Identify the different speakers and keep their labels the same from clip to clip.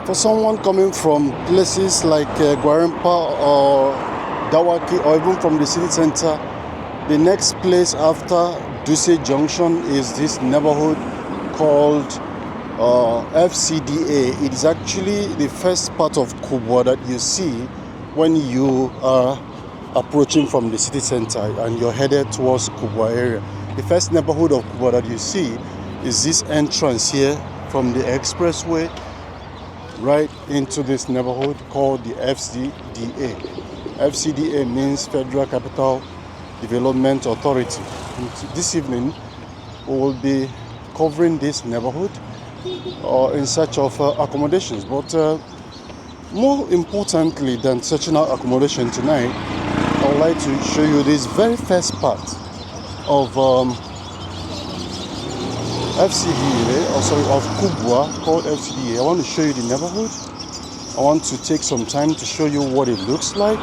Speaker 1: For someone coming from places like Gwarimpa or Dawaki, or even from the city center, the next place after Duse Junction is this neighborhood called FCDA. It is actually the first part of Kubwa that you see when you are approaching from the city center and you're headed towards Kubwa area. The first neighborhood of Kubwa that you see is this entrance here from the expressway right into this neighborhood called the FCDA. FCDA means Federal Capital Development Authority. And this evening we will be covering this neighborhood in search of accommodations. But more importantly than searching out accommodation tonight, I would like to show you this very first part of FCDA, of Kubwa, called FCDA. I want to show you the neighborhood. I want to take some time to show you what it looks like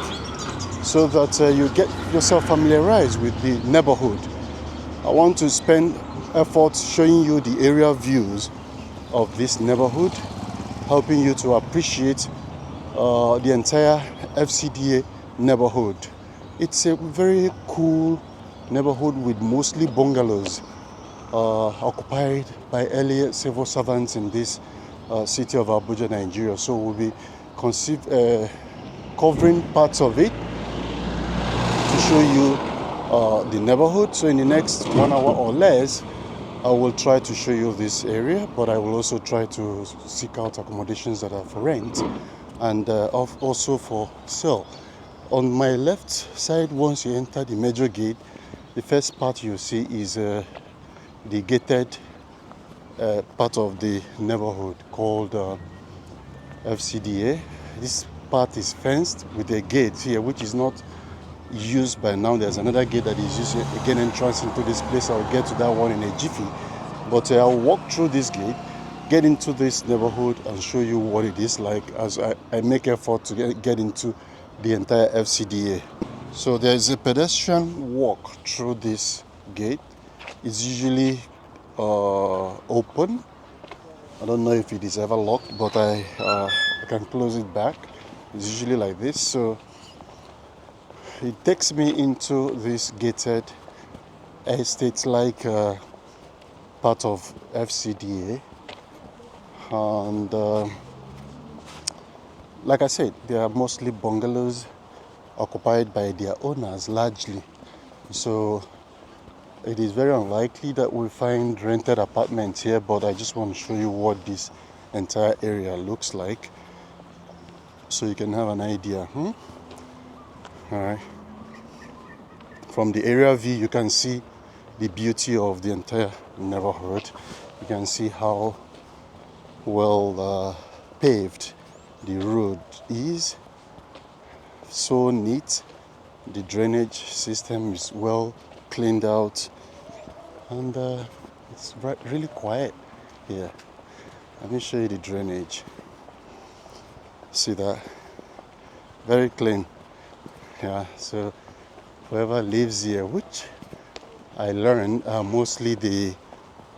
Speaker 1: so that you get yourself familiarized with the neighborhood. I want to spend effort showing you the area views of this neighborhood, helping you to appreciate the entire FCDA neighborhood. It's a very cool neighborhood with mostly bungalows occupied by early civil servants in this city of Abuja, Nigeria. So we'll be covering parts of it to show you the neighborhood. So in the next 1 hour or less, I will try to show you this area, but I will also try to seek out accommodations that are for rent and also for sale. On my left side, once you enter the major gate, the first part you see is the gated part of the neighborhood called FCDA. This part is fenced with a gate here, which is not used by now. There's another gate that is used again, entrance into this place. I'll get to that one in a jiffy. But I'll walk through this gate, get into this neighborhood, and show you what it is like as I make effort to get into the entire FCDA. So there's a pedestrian walk through this gate. It's usually open. I don't know if it is ever locked, but I can close it back. It's usually like this. So it takes me into this gated estate like part of FCDA, and like I said, they are mostly bungalows occupied by their owners largely. So it is very unlikely that we find rented apartments here, but I just want to show you what this entire area looks like so you can have an idea. All right. From the area view, you can see the beauty of the entire neighborhood. You can see how well paved the road is. So neat. The drainage system is well cleaned out, and it's really quiet here. Let me show you the drainage. See that? Very clean. Yeah, so whoever lives here, which I learned are mostly the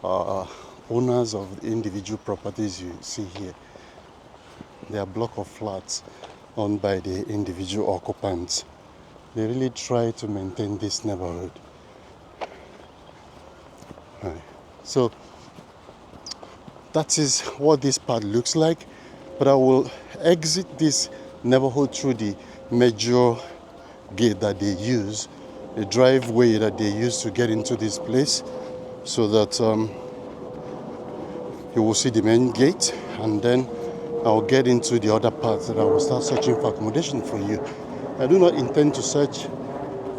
Speaker 1: owners of the individual properties you see here. They are block of flats owned by the individual occupants. They really try to maintain this neighborhood. Right. So that is what this part looks like, but I will exit this neighborhood through the major gate that they use, the driveway that they use to get into this place, so that you will see the main gate, and then I'll get into the other parts that I will start searching for accommodation for you. I do not intend to search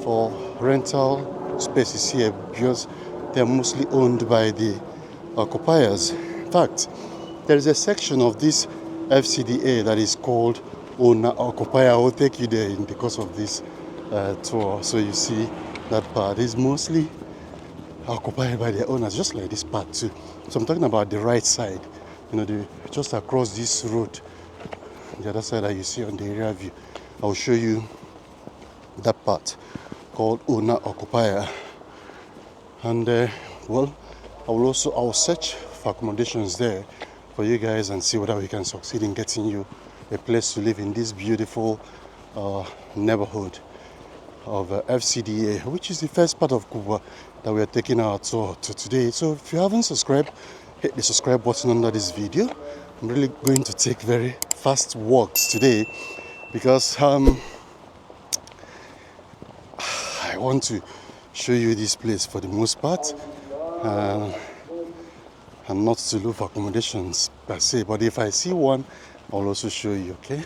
Speaker 1: for rental spaces here because they're mostly owned by the occupiers. In fact, there is a section of this FCDA that is called Owner-occupier. I will take you there in the course of this tour, so you see that part is mostly occupied by their owners, just like this part too. So I'm talking about the right side, just across this road, the other side that you see on the area view. I'll show you that part called Owner-occupier, and I will search for accommodations there for you guys and see whether we can succeed in getting you a place to live in this beautiful neighborhood of FCDA, which is the first part of Kubwa that we are taking our tour to today. So if you haven't subscribed, hit the subscribe button under this video. I'm really going to take very fast walks today because I want to show you this place for the most part, and not to look for accommodations per se, but if I see one, I'll also show you. Okay.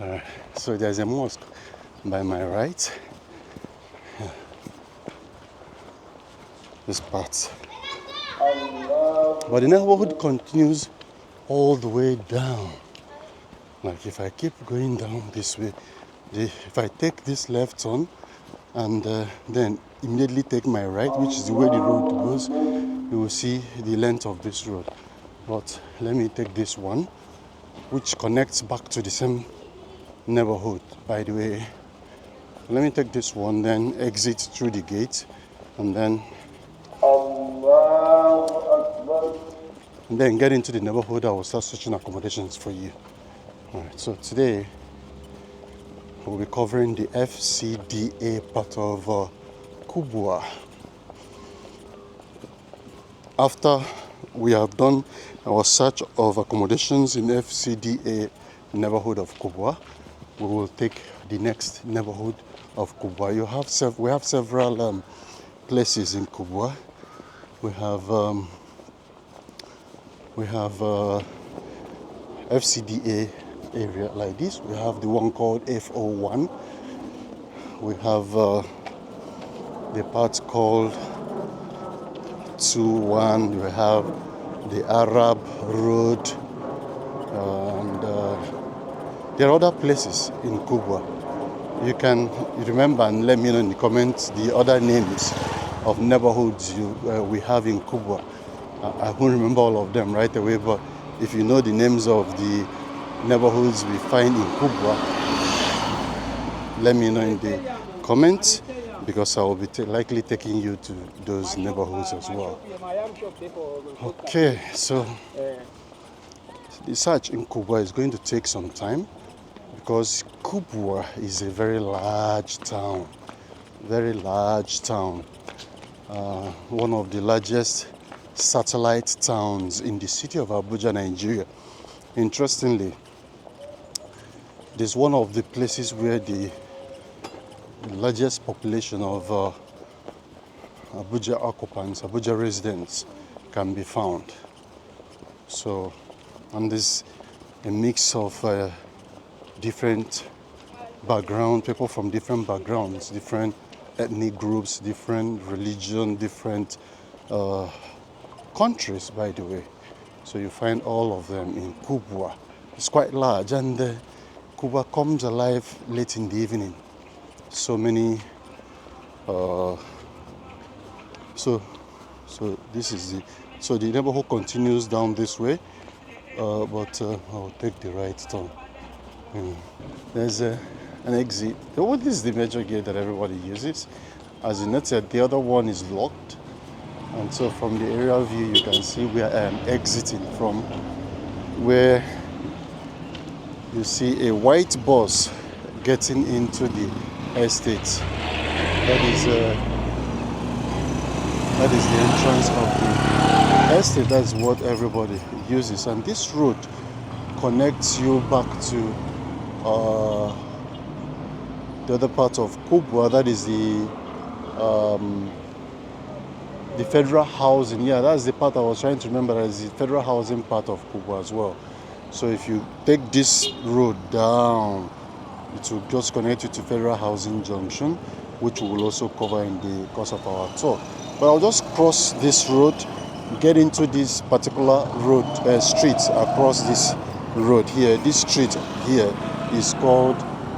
Speaker 1: Alright, so there's a mosque by my right. This part, but the neighborhood continues all the way down. Like if I keep going down this way, if I take this left turn and then immediately take my right, which is the way the road goes, you will see the length of this road. But let me take this one, which connects back to the same neighborhood, by the way. Let me take this one, then exit through the gate, and then get into the neighborhood. I will start searching accommodations for you. Alright, so today we'll be covering the FCDA part of Kubwa. After we have done our search of accommodations in FCDA neighborhood of Kubwa, we will take the next neighborhood of Kubwa. We have several places in Kubwa. We have FCDA area like this. We have the one called F01. We have the part called 21. We have the Arab Road, and there are other places in Kubwa. You can remember and let me know in the comments the other names of neighborhoods we have in Kubwa. I won't remember all of them right away, but if you know the names of the neighborhoods we find in Kubwa, let me know in the comments, because I will be likely taking you to those neighborhoods as well. Okay, so the search in Kubwa is going to take some time because Kubwa is a very large town, one of the largest satellite towns in the city of Abuja, Nigeria. Interestingly, this is one of the places where the largest population of Abuja occupants, Abuja residents can be found. So, and there's a mix of different background, people from different backgrounds, different ethnic groups, different religion, different countries, by the way. So you find all of them in Kubwa. It's quite large, and Kubwa comes alive late in the evening. So many so this is the neighborhood continues down this way, but I'll take the right turn. There's an exit. What is the major gate that everybody uses? As you noted, the other one is locked, and so from the aerial view you can see where I am exiting from, where you see a white bus getting into the estate. That is the entrance of the estate. That's what everybody uses, and this road connects you back to the other part of Kubwa. That is the federal housing. Yeah, that's the part I was trying to remember. That is the federal housing part of Kubwa as well. So if you take this road down, it will just connect you to Federal Housing Junction, which we will also cover in the course of our tour. But I'll just cross this road, get into this particular road, street across this road here. This street here is called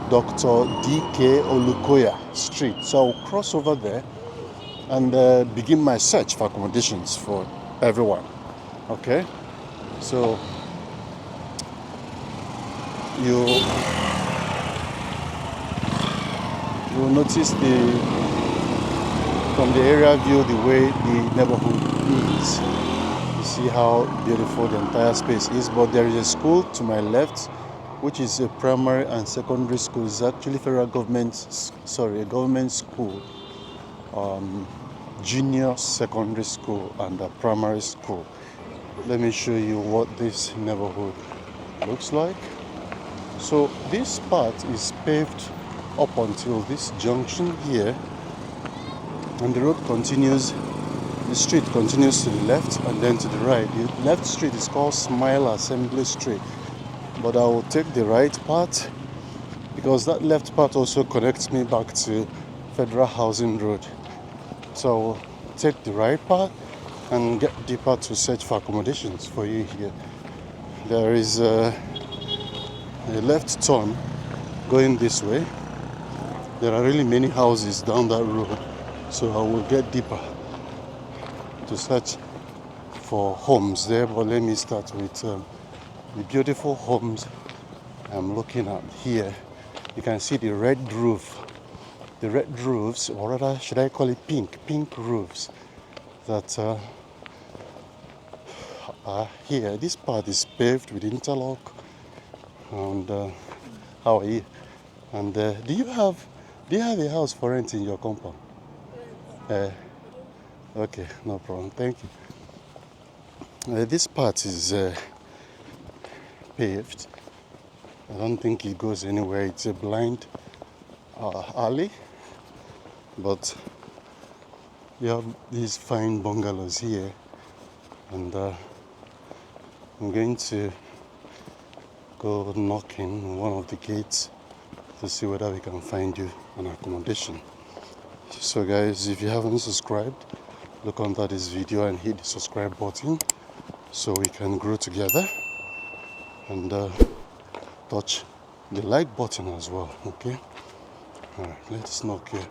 Speaker 1: Dr. D.K. Olukoya Street. So I'll cross over there and begin my search for accommodations for everyone. Okay? So you'll notice from the area view the way the neighborhood is. You see how beautiful the entire space is. But there is a school to my left, which is a primary and secondary school. It's actually a government school, junior secondary school and a primary school. Let me show you what this neighborhood looks like. So this part is paved up until this junction here, and the road continues, the street continues to the left and then to the right. The left street is called Smile Assembly Street, but I will take the right part because that left part also connects me back to Federal Housing Road. So I will take the right part and get deeper to search for accommodations for you here. There is a left turn going this way. There are really many houses down that road, so I will get deeper to search for homes there. But let me start with the beautiful homes I'm looking at here. You can see the red roofs, or rather should I call it pink roofs that are here. This part is paved with interlock. And how are you? And do you have a house for rent in your compound? Okay, no problem. Thank you. This part is paved. I don't think it goes anywhere. It's a blind alley, but you have these fine bungalows here, and I'm going to go knocking on one of the gates to see whether we can find you an accommodation. So guys, if you haven't subscribed, look under this video and hit the subscribe button so we can grow together, and touch the like button as well. Okay, all right, let's knock here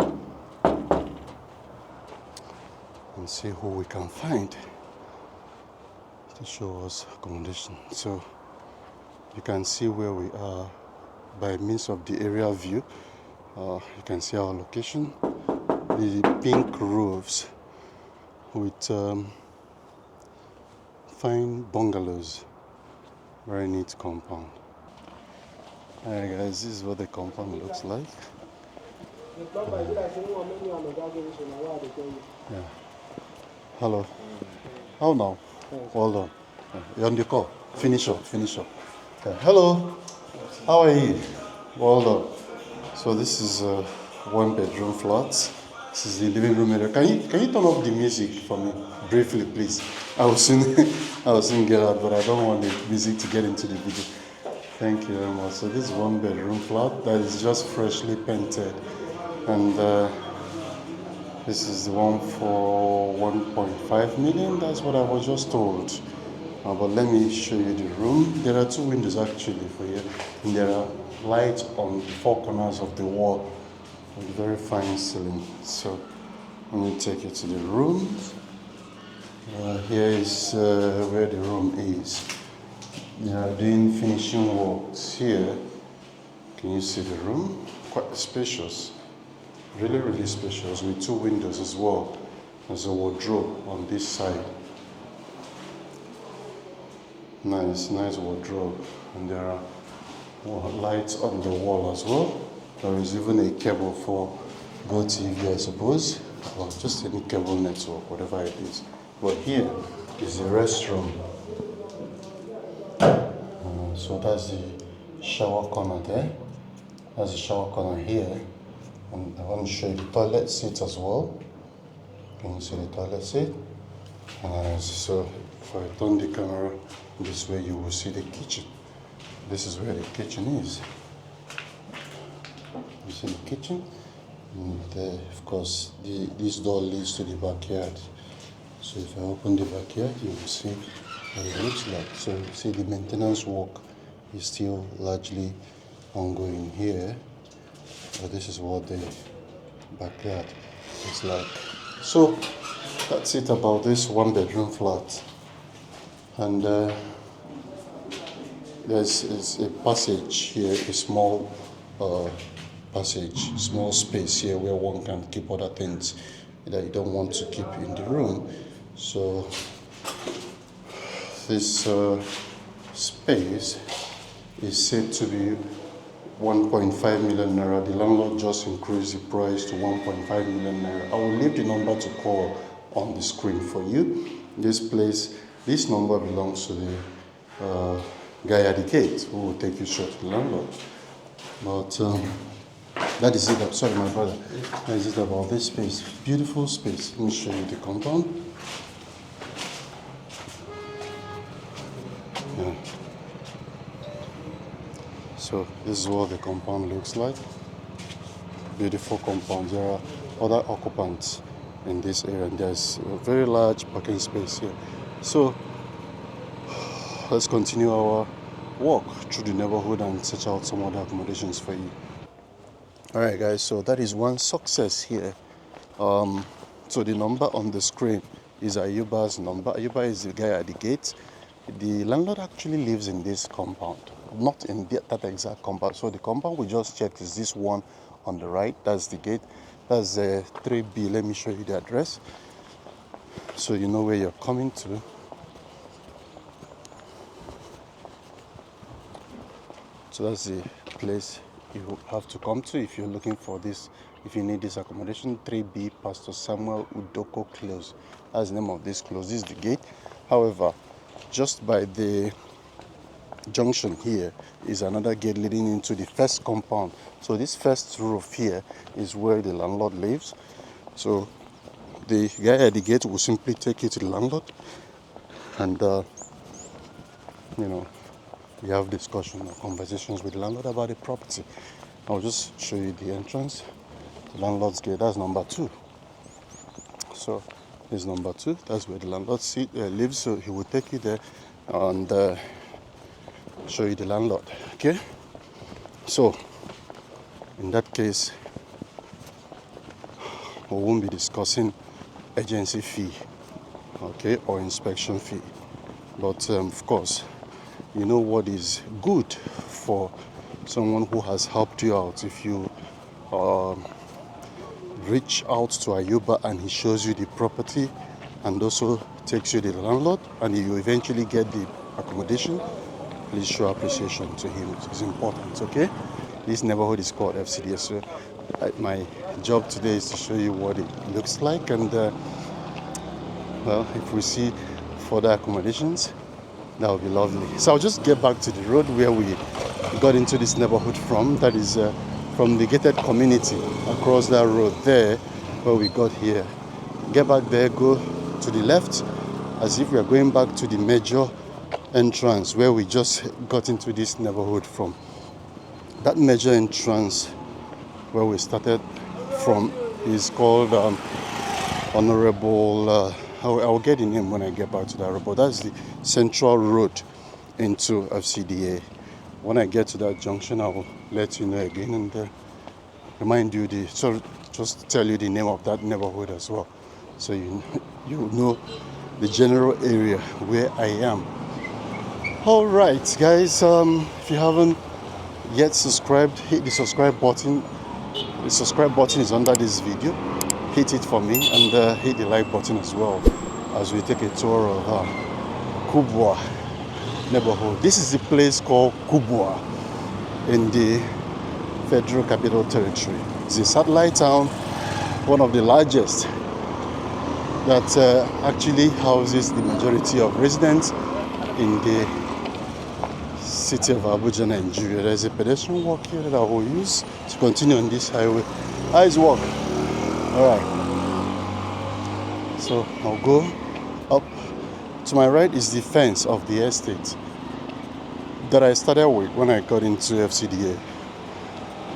Speaker 1: and see who we can find to show us accommodation. So you can see where we are by means of the aerial view. You can see our location, the pink roofs with fine bungalows, very neat compound. Alright guys, this is what the compound looks like. Yeah. Hello. How now? Well done. You're on the call. Finish up. Hello. How are you? Well done. So this is a 1-bedroom flat. This is the living room area. Can you turn off the music for me briefly, please? I will soon get out, but I don't want the music to get into the video. Thank you very much. So this is 1-bedroom flat that is just freshly painted, and this is the one for 1.5 million. That's what I was just told. But let me show you the room. There are 2 windows actually for you, and there are lights on 4 corners of the wall with very fine ceiling. So let me take you to the room. Here is where the room is. They are doing finishing works here. Can you see the room? Quite spacious, really spacious, with 2 windows as well. There's a wardrobe on this side. Nice wardrobe, and there are lights on the wall as well. There is even a cable for GoTV, I suppose, or just any cable network, whatever it is. But here is the restroom. So that's the shower corner there. That's the shower corner here. And I want to show you the toilet seat as well. Can you see the toilet seat? So if I turn the camera this way, you will see the kitchen. This is where the kitchen is. You see the kitchen? And of course, this door leads to the backyard. So if I open the backyard, you will see what it looks like. So you see the maintenance work is still largely ongoing here. But this is what the backyard is like. So that's it about this 1-bedroom flat. And there's a passage here, a small passage, small space here where one can keep other things that you don't want to keep in the room. So This space is said to be 1.5 million naira. The landlord just increased the price to 1.5 million naira. I will leave the number to call on the screen for you. This place, this number belongs to the guy at the gate who will take you straight to the landlord. But that is it. I'm sorry, my brother. That is it about this space. Beautiful space. Let me show you the compound. Yeah. So this is what the compound looks like. Beautiful compound. There are other occupants in this area, and there's a very large parking space here. So let's continue our walk through the neighborhood and search out some other accommodations for you. Alright guys, so that is one success here. So the number on the screen is Ayuba's number. Ayuba is the guy at the gate. The landlord actually lives in this compound, not in that exact compound. So the compound we just checked is this one on the right. That's the gate. That's 3B. Let me show you the address so you know where you're coming to. So that's the place you have to come to if you're looking for this, if you need this accommodation. 3B Pastor Samuel Udoko Close. That's the name of this close. This is the gate. However, just by the junction here is another gate leading into the first compound. So this first roof here is where the landlord lives. So the guy at the gate will simply take you to the landlord, and you have discussion or conversations with the landlord about the property. I'll just show you the entrance. The landlord's gate, that's number 2. So this is number 2. That's where the landlord lives. So he will take you there and show you the landlord. Okay. So in that case, we won't be discussing agency fee, okay, or inspection fee. But of course, you know what is good for someone who has helped you out. If you reach out to Ayuba and he shows you the property and also takes you to the landlord, and you eventually get the accommodation, please show appreciation to him. It's important, okay? This neighborhood is called FCDA. So my job today is to show you what it looks like, and well, if we see further accommodations, that would be lovely. So I'll just get back to the road where we got into this neighborhood from. That is from the gated community across that road there where we got here. Get back there, go to the left as if we are going back to the major entrance where we just got into this neighborhood from. That major entrance where we started from is called Honorable I'll get the name when I get back to that road, but that's the central road into FCDA. When I get to that junction, I will let you know again and remind you just tell you the name of that neighborhood as well, so you know the general area where I am. All right, guys, if you haven't yet subscribed, hit the subscribe button. The subscribe button is under this video. Hit it for me, and hit the like button as well as we take a tour of Kubwa neighborhood. This is the place called Kubwa in the Federal Capital Territory. It's a satellite town, one of the largest, that actually houses the majority of residents in the city of Abuja, Nigeria. There's a pedestrian walk here that I will use to continue on this highway. Nice walk. Alright, so I'll go up. To my right is the fence of the estate that I started with when I got into FCDA.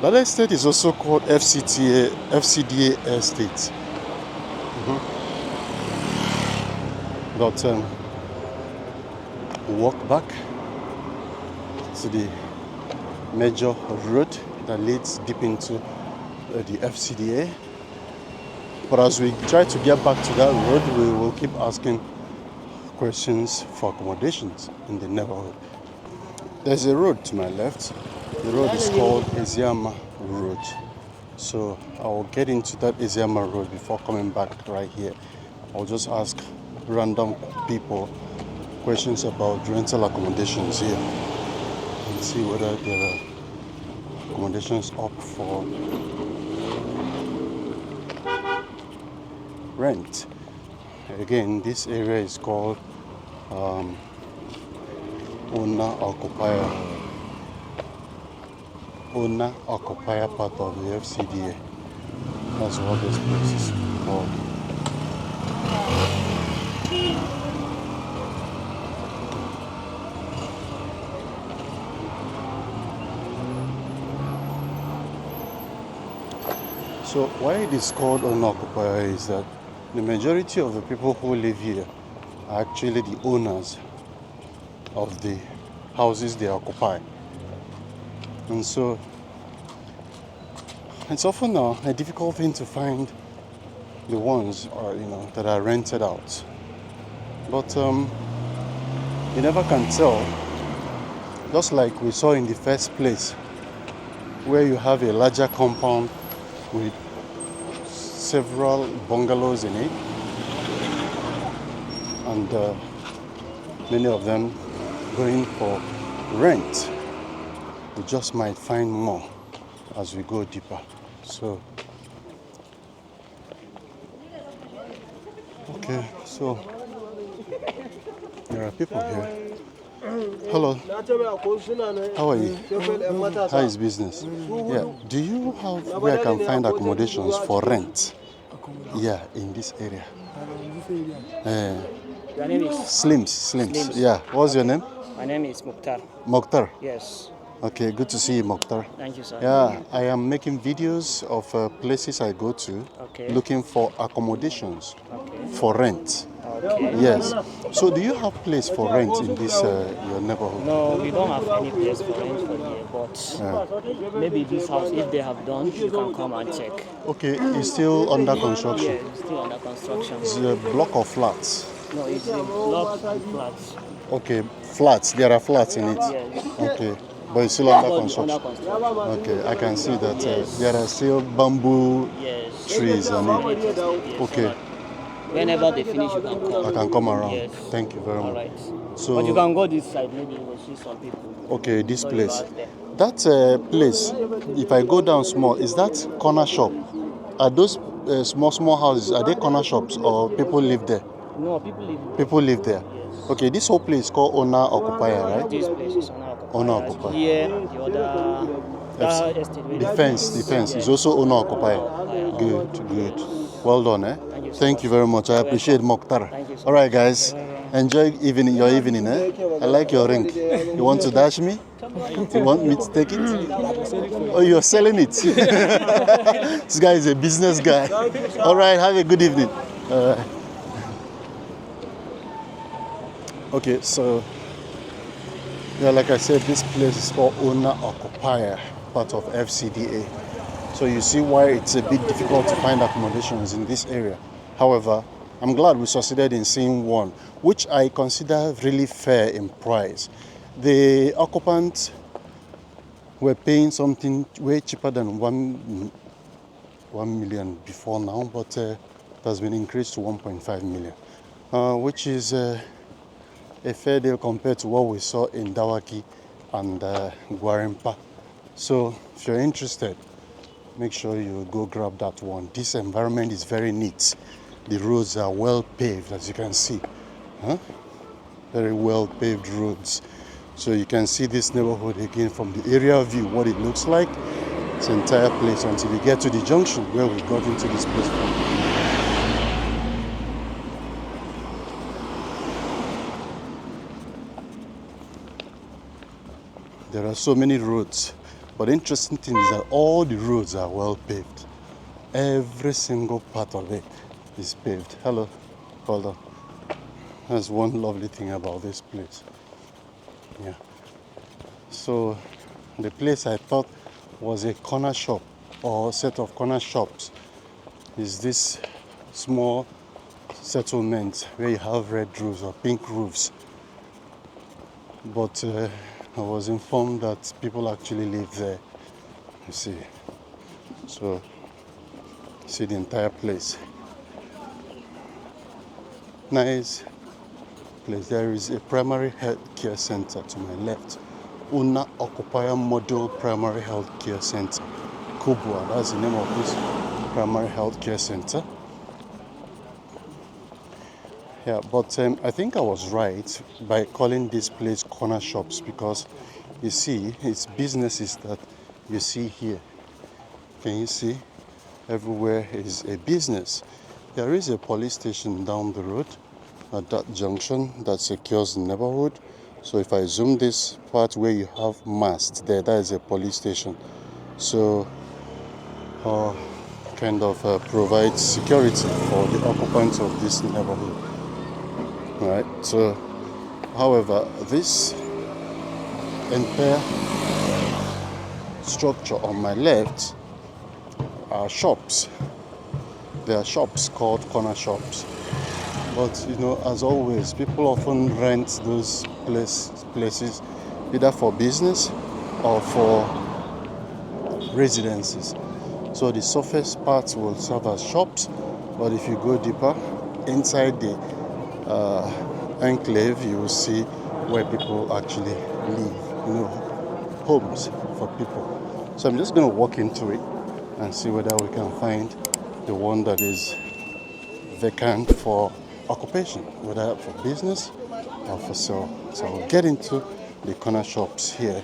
Speaker 1: That estate is also called FCDA estate. But walk back to the major road that leads deep into the FCDA. But as we try to get back to that road, we will keep asking questions for accommodations in the neighborhood. There's a road to my left. The road is called Eziama Road. So I'll get into that Eziama Road before coming back right here. I'll just ask random people questions about rental accommodations here and see whether there are accommodations up for rent. Again, this area is called owner-occupier part of the FCDA. That's what this place is called. So why it is called owner-occupier is that the majority of the people who live here are actually the owners of the houses they occupy. And so it's often a difficult thing to find the ones that are rented out. But you never can tell. Just like we saw in the first place, where you have a larger compound with several bungalows in it, and many of them going for rent. We just might find more as we go deeper. So, okay, so there are people here. Hello. How are you? How is business? Yeah. Do you have where I can find accommodations for rent? Yeah, in this area.
Speaker 2: Your name is
Speaker 1: Slims. Yeah. What's your name?
Speaker 2: My name is Mukhtar.
Speaker 1: Mokhtar.
Speaker 2: Yes.
Speaker 1: Okay, good to see you, Mokhtar.
Speaker 2: Thank you, sir.
Speaker 1: Yeah, I am making videos of places I go to, looking for accommodations for rent.
Speaker 2: Okay.
Speaker 1: Yes. So, do you have place for rent in this your neighborhood?
Speaker 2: No, we don't have any place for rent for here, but maybe this house, if they have done, you can come and check.
Speaker 1: Okay, it's still under construction.
Speaker 2: Yeah, it's still under construction.
Speaker 1: It's a block of flats.
Speaker 2: No, it's a block of flats.
Speaker 1: Okay, flats. There are flats in it.
Speaker 2: Yes.
Speaker 1: Okay, but it's still under
Speaker 2: Under
Speaker 1: construction.
Speaker 2: construction.
Speaker 1: Okay, I can see that
Speaker 2: Yes.
Speaker 1: there are still bamboo
Speaker 2: Yes.
Speaker 1: trees on it.
Speaker 2: Yes.
Speaker 1: Okay,
Speaker 2: Whenever they finish, you can come.
Speaker 1: I can come around.
Speaker 2: Yes.
Speaker 1: Thank you very
Speaker 2: All
Speaker 1: much.
Speaker 2: right.
Speaker 1: So,
Speaker 2: But you can go this side, maybe you will see some people.
Speaker 1: okay, this
Speaker 2: So you
Speaker 1: place.
Speaker 2: ask them.
Speaker 1: That place, if I go down small, is that corner shop? Are those small houses, are they corner shops or people live there?
Speaker 2: No, people live in
Speaker 1: People live there.
Speaker 2: Yes.
Speaker 1: Okay, this whole place is called owner-occupier, right?
Speaker 2: This place is owner-occupier.
Speaker 1: Owner-occupier.
Speaker 2: Here, the other that estate. where
Speaker 1: The fence is also owner-occupier. Good. Well done, eh?
Speaker 2: Thank you so
Speaker 1: Thank you very much. I appreciate Mokhtar.
Speaker 2: Thank you so
Speaker 1: All right, guys. Enjoy your evening, eh? I like your ring. You want to dash me? You want me to take it? Oh, you're selling it. This guy is a business guy. All right, have a good evening. Okay, so yeah, like I said, this place is called owner-occupier, part of FCDA. So you see why it's a bit difficult to find accommodations in this area. However, I'm glad we succeeded in seeing one, which I consider really fair in price. The occupants were paying something way cheaper than 1 million before now, but it has been increased to 1.5 million, which is a fair deal compared to what we saw in Dawaki and Gwarimpa. So if you're interested, make sure you go grab that one. This environment is very neat. The roads are well paved, as you can see. Very well paved roads. So you can see this neighborhood again from the aerial view, what it looks like. This entire place until we get to the junction where we got into this place from. There are so many roads, but the interesting thing is that all the roads are well paved. Every single part of it is paved. Hello, hold on. That's one lovely thing about this place. Yeah. So the place I thought was a corner shop or set of corner shops is this small settlement where you have red roofs or pink roofs. But I was informed that people actually live there, you see. So, see the entire place. Nice place. There is a primary health care center to my left. Owner-occupier Model Primary Health Care Center. Kubwa, that's the name of this primary health care center. Yeah, but I think I was right by calling this place corner shops, because you see, it's businesses that you see here. Can you see? Everywhere is a business. There is a police station down the road at that junction that secures the neighborhood. So if I zoom this part where you have mast there, that is a police station. So kind of provides security for the occupants of this neighborhood. Right. So, however, this entire structure on my left are shops. They are shops called corner shops. But you know, as always, people often rent those places either for business or for residences. So the surface parts will serve as shops, but if you go deeper inside the enclave, you will see where people actually live, you know, homes for people. So I'm just going to walk into it and see whether we can find the one that is vacant for occupation, whether for business or for sale. So I'll get into the corner shops here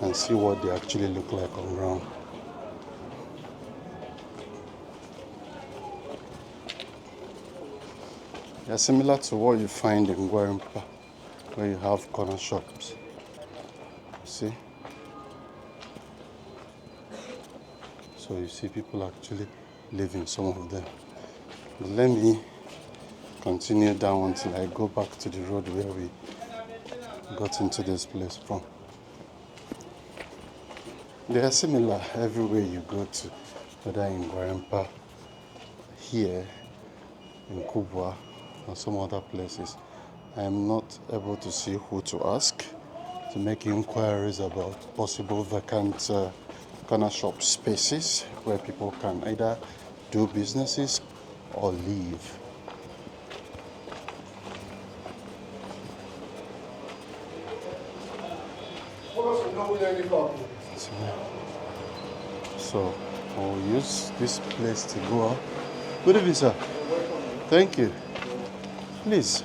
Speaker 1: and see what they actually look like on ground. They're similar to what you find in Inquiring, where you have corner shops. See? So you see people actually live in some of them. Let me continue down until I go back to the road where we got into this place from. They are similar everywhere you go to, whether in Gwarimpa, here in Kubwa, or some other places. I am not able to see who to ask to make inquiries about possible vacant corner shop spaces where people can either do businesses or live. So I'll use this place to go out. Good evening, sir. Thank you. Please,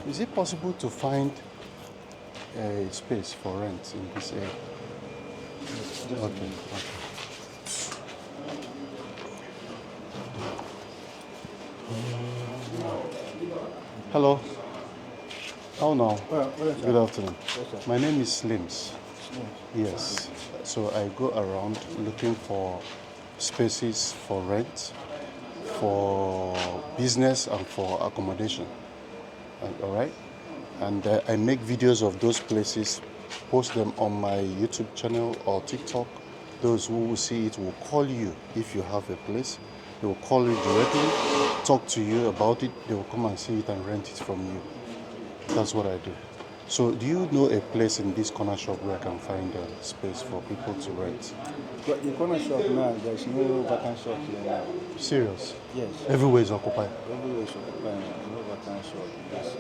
Speaker 1: is it possible to find a space for rent in this area? Okay. Hello. How now? Good afternoon. My name is Slims. Yes. So I go around looking for spaces for rent, for business, and for accommodation. All right. And I make videos of those places, post them on my YouTube channel or TikTok. Those who will see it will call you if you have a place. They will call you directly, talk to you about it. They will come and see it and rent it from you. That's what I do. So do you know a place in this corner shop where I can find a space for people to rent?
Speaker 3: But the corner shop now, there's no vacant shop here now.
Speaker 1: Serious?
Speaker 3: Yes.
Speaker 1: Everywhere is occupied?
Speaker 3: Everywhere is occupied, no vacant shop. Yes,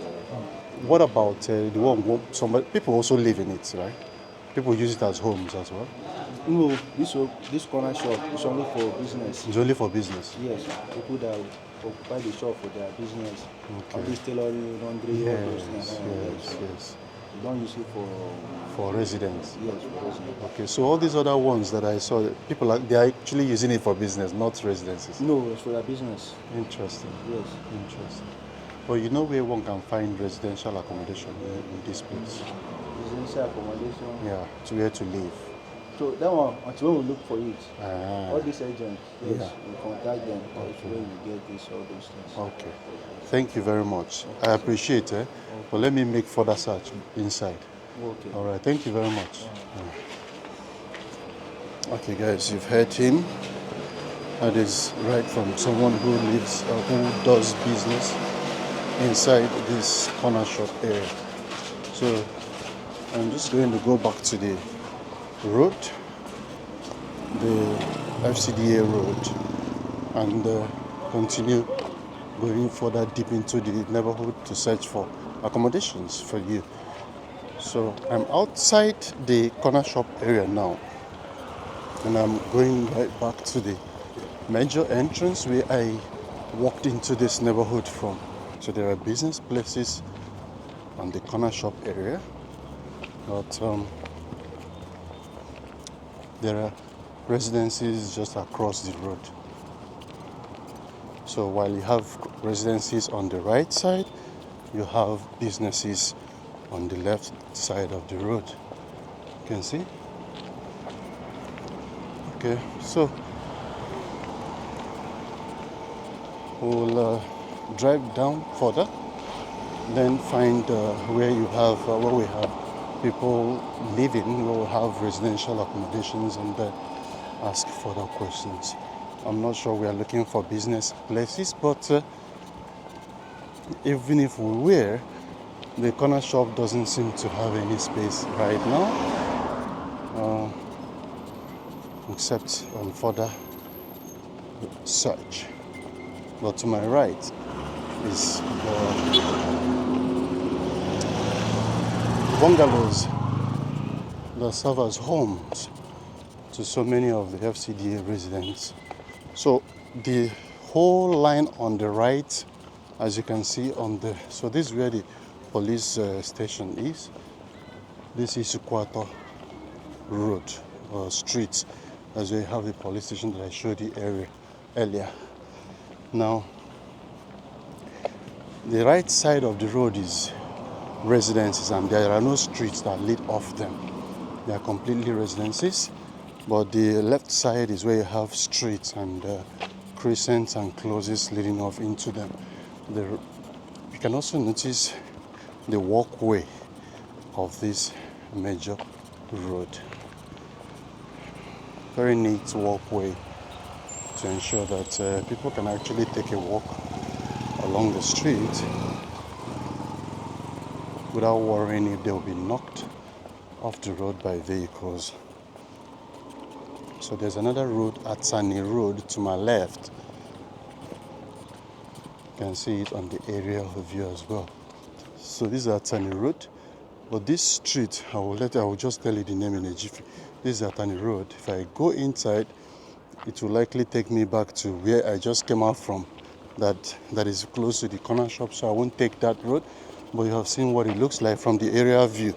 Speaker 1: What about the one, people also live in it, right? People use it as homes as well?
Speaker 3: No, this corner shop is only for business.
Speaker 1: It's only for business?
Speaker 3: Yes, people that occupy the shop for their business.
Speaker 1: Okay.
Speaker 3: All this tailoring, laundry, all those things.
Speaker 1: Yes.
Speaker 3: You don't use it
Speaker 1: for residents?
Speaker 3: Yes, for residents.
Speaker 1: Okay, so all these other ones that I saw, they are actually using it for business, not residences?
Speaker 3: No, it's for their business.
Speaker 1: Interesting.
Speaker 3: Yes.
Speaker 1: Interesting. Well, you know where one can find residential accommodation in this place?
Speaker 3: Residential accommodation?
Speaker 1: Yeah, to where to live.
Speaker 3: So that one, until when we look for it, all these agents, yes, we contact them. Okay. When we get this, all those things.
Speaker 1: Okay. Thank you very much. I appreciate it. But let me make further search inside.
Speaker 3: Okay.
Speaker 1: All right. Thank you very much. Okay, guys, you've heard him. That is right from someone who lives, who does business inside this corner shop area. So I'm just going to go back to the road, the FCDA road, and continue going further deep into the neighborhood to search for accommodations for you. So I'm outside the corner shop area now, and I'm going right back to the major entrance where I walked into this neighborhood from. So there are business places on the corner shop area, but there are residences just across the road. So while you have residences on the right side, you have businesses on the left side of the road. You can see. Okay, so we'll drive down further, then find where we have people living, where we have residential accommodations, and ask further questions. I'm not sure we are looking for business places, but even if we were, the corner shop doesn't seem to have any space right now, except on further search. But to my right is the bungalows that serve as homes to so many of the FCDA residents. So the whole line on the right, as you can see so this is where the police station is. This is Ukwato Road or street, as we have the police station that I showed you earlier. Now, the right side of the road is residences, and there are no streets that lead off them. They are completely residences, but the left side is where you have streets and crescents and closes leading off into them. You can also notice the walkway of this major road. Very neat walkway to ensure that people can actually take a walk along the street without worrying if they will be knocked off the road by vehicles. So there's another road, Atani Road, to my left. You can see it on the aerial view as well. So this is Atani Road, but this street, I will just tell you the name in a jiffy. This is Atani Road. If I go inside, it will likely take me back to where I just came out from. That is close to the corner shop, so I won't take that road. But you have seen what it looks like from the aerial view.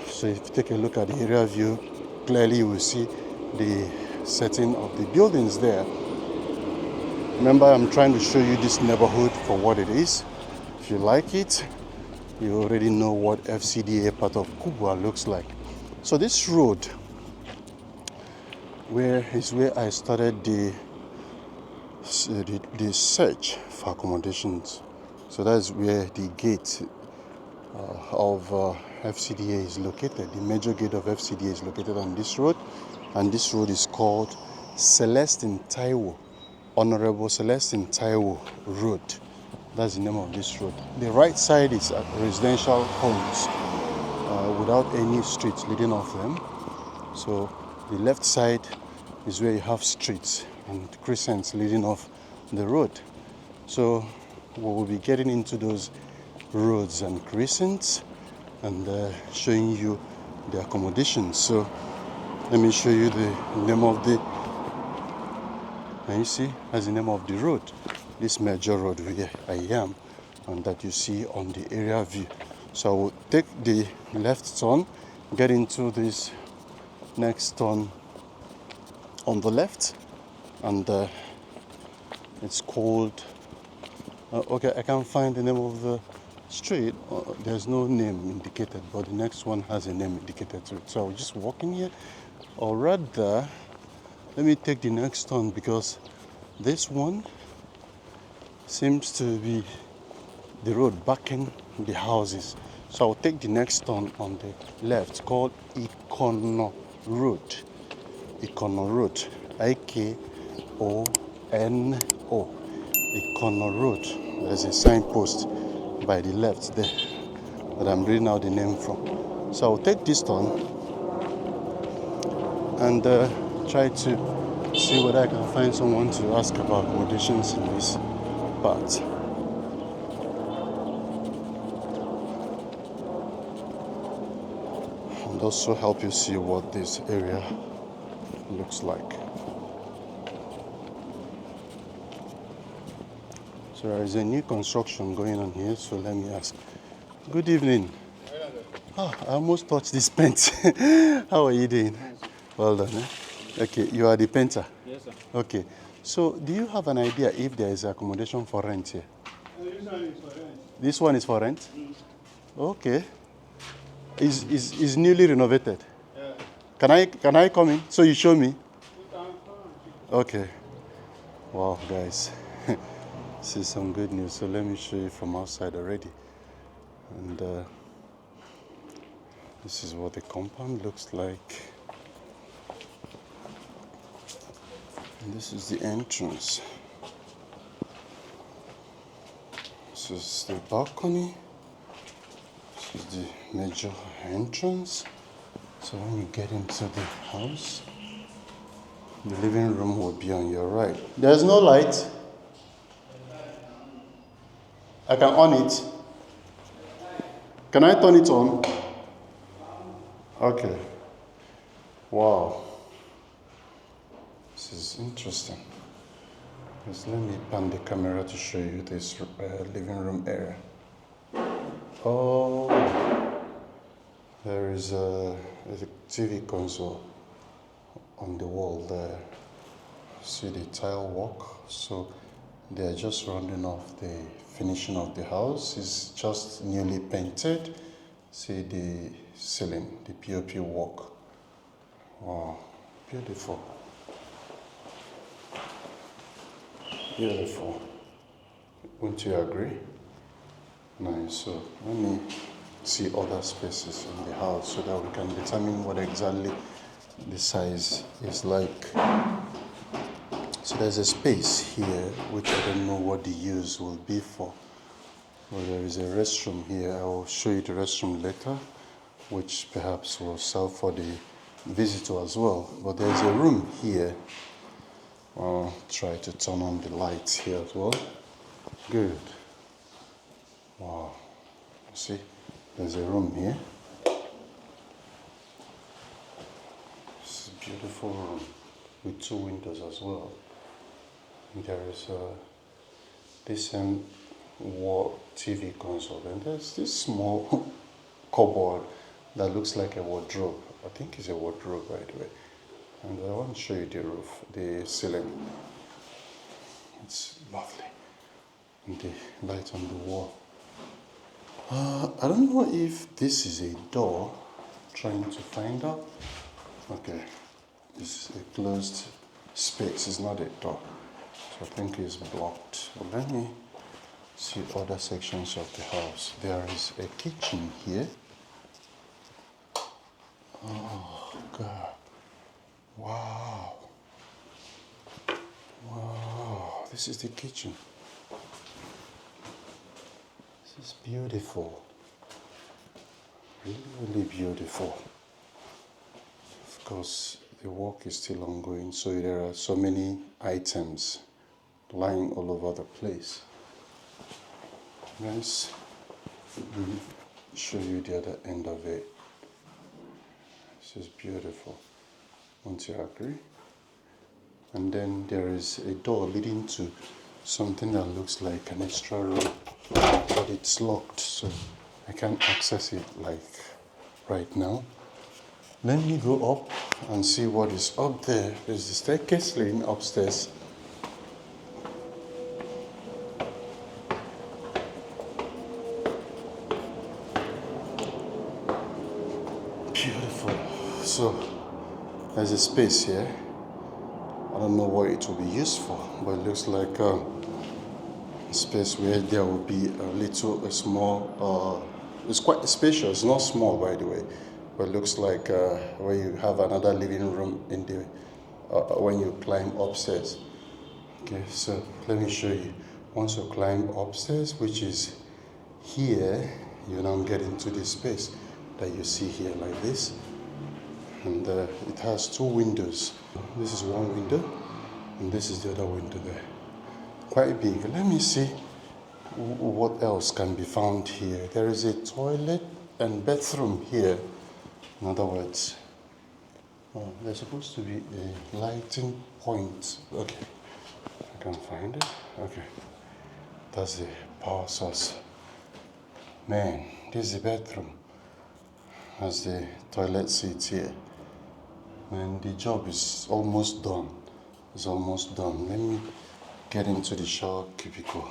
Speaker 1: So if you take a look at the aerial view, clearly you will see the setting of the buildings there. Remember, I'm trying to show you this neighborhood for what it is. If you like it, you already know what FCDA part of Kubwa looks like. So this road is where I started the search for accommodations. So that's where the gate of FCDA is located. The major gate of FCDA is located on this road, and this road is called Celestine Taiwo, Honorable Celestine Taiwo Road. That's the name of this road. The right side is residential homes without any streets leading off them. So the left side is where you have streets and crescents leading off the road. So we will be getting into those roads and crescents and showing you the accommodations. So let me show you the name of and you see that's the name of the road, this major road where I am, and that you see on the area view. So I will take the left turn, get into this next turn on the left, and it's called okay, I can't find the name of the street. There's no name indicated, but the next one has a name indicated to it. So I'll just walk in here, or rather let me take the next turn, because this one seems to be the road backing the houses. So I'll take the next turn on the left, called Ikono Road. Ikono Road, Ikono. Ikono Road. There's a signpost by the left there that I'm reading out the name from. So I'll take this turn and try to see whether I can find someone to ask about accommodations in this part. And also help you see what this area looks like. So there is a new construction going on here, so let me ask. Good evening. Oh, I almost touched this paint. How are you doing? Well done. Eh? Okay, you are the painter?
Speaker 3: Yes, sir.
Speaker 1: Okay. So do you have an idea if there is accommodation for rent here?
Speaker 3: This one is for rent.
Speaker 1: This one is for rent? Okay. Is newly renovated?
Speaker 3: Yeah.
Speaker 1: Can I come in? So you show me?
Speaker 3: You can come.
Speaker 1: Okay. Wow, guys. This is some good news. So let me show you from outside already. And this is what the compound looks like. And this is the entrance. This is the balcony. This is the major entrance. So when you get into the house, the living room will be on your right. There's no light. I can on it. Can I turn it on? Okay. Wow. This is interesting. Just let me pan the camera to show you this living room area. Oh, there is a TV console on the wall there. See the tile work? So they are just rounding off the finishing of the house. It's just newly painted. See the ceiling, the POP work. Wow, beautiful. Beautiful. Wouldn't you agree? Nice. So let me see other spaces in the house so that we can determine what exactly the size is like. So there's a space here which I don't know what the use will be for. Well, there is a restroom here. I will show you the restroom later, which perhaps will serve for the visitor as well. But there's a room here. I'll try to turn on the lights here as well. Good. Wow. See, there's a room here. It's a beautiful room with 2 windows as well. And there is a decent wall TV console, and there's this small cupboard that looks like a wardrobe. I think it's a wardrobe, by the way. And I want to show you the roof, the ceiling. It's lovely. And the light on the wall. I don't know if this is a door. Trying to find out. Okay, this is a closed space. It's not a door, so I think it's blocked. But let me see other sections of the house. There is a kitchen here. Oh God! Wow! Wow! This is the kitchen. This is beautiful. Really, really beautiful. Of course, the work is still ongoing, so there are so many items lying all over the place. Let's show you the other end of it. This is beautiful. Won't you agree? And then there is a door leading to something that looks like an extra room, but it's locked, so I can't access it like right now. Let me go up and see what is up there. There's the staircase leading upstairs. Beautiful. So there's a space here. I don't know what it will be used for, but it looks like a space where there will be a small, it's quite spacious, not small by the way, but it looks like where you have another living room in the, when you climb upstairs. Okay, so let me show you. Once you climb upstairs, which is here, you now get into this space that you see here like this. And it has 2 windows. This is one window, and this is the other window there. quite big. Let me see what else can be found here. There is a toilet and bathroom here. In other words, there's supposed to be a lighting point. Okay, I can find it. Okay, that's the power source. Man, this is the bathroom. That's the toilet seat here. And the job is almost done. It's almost done. Let me get into the shower cubicle.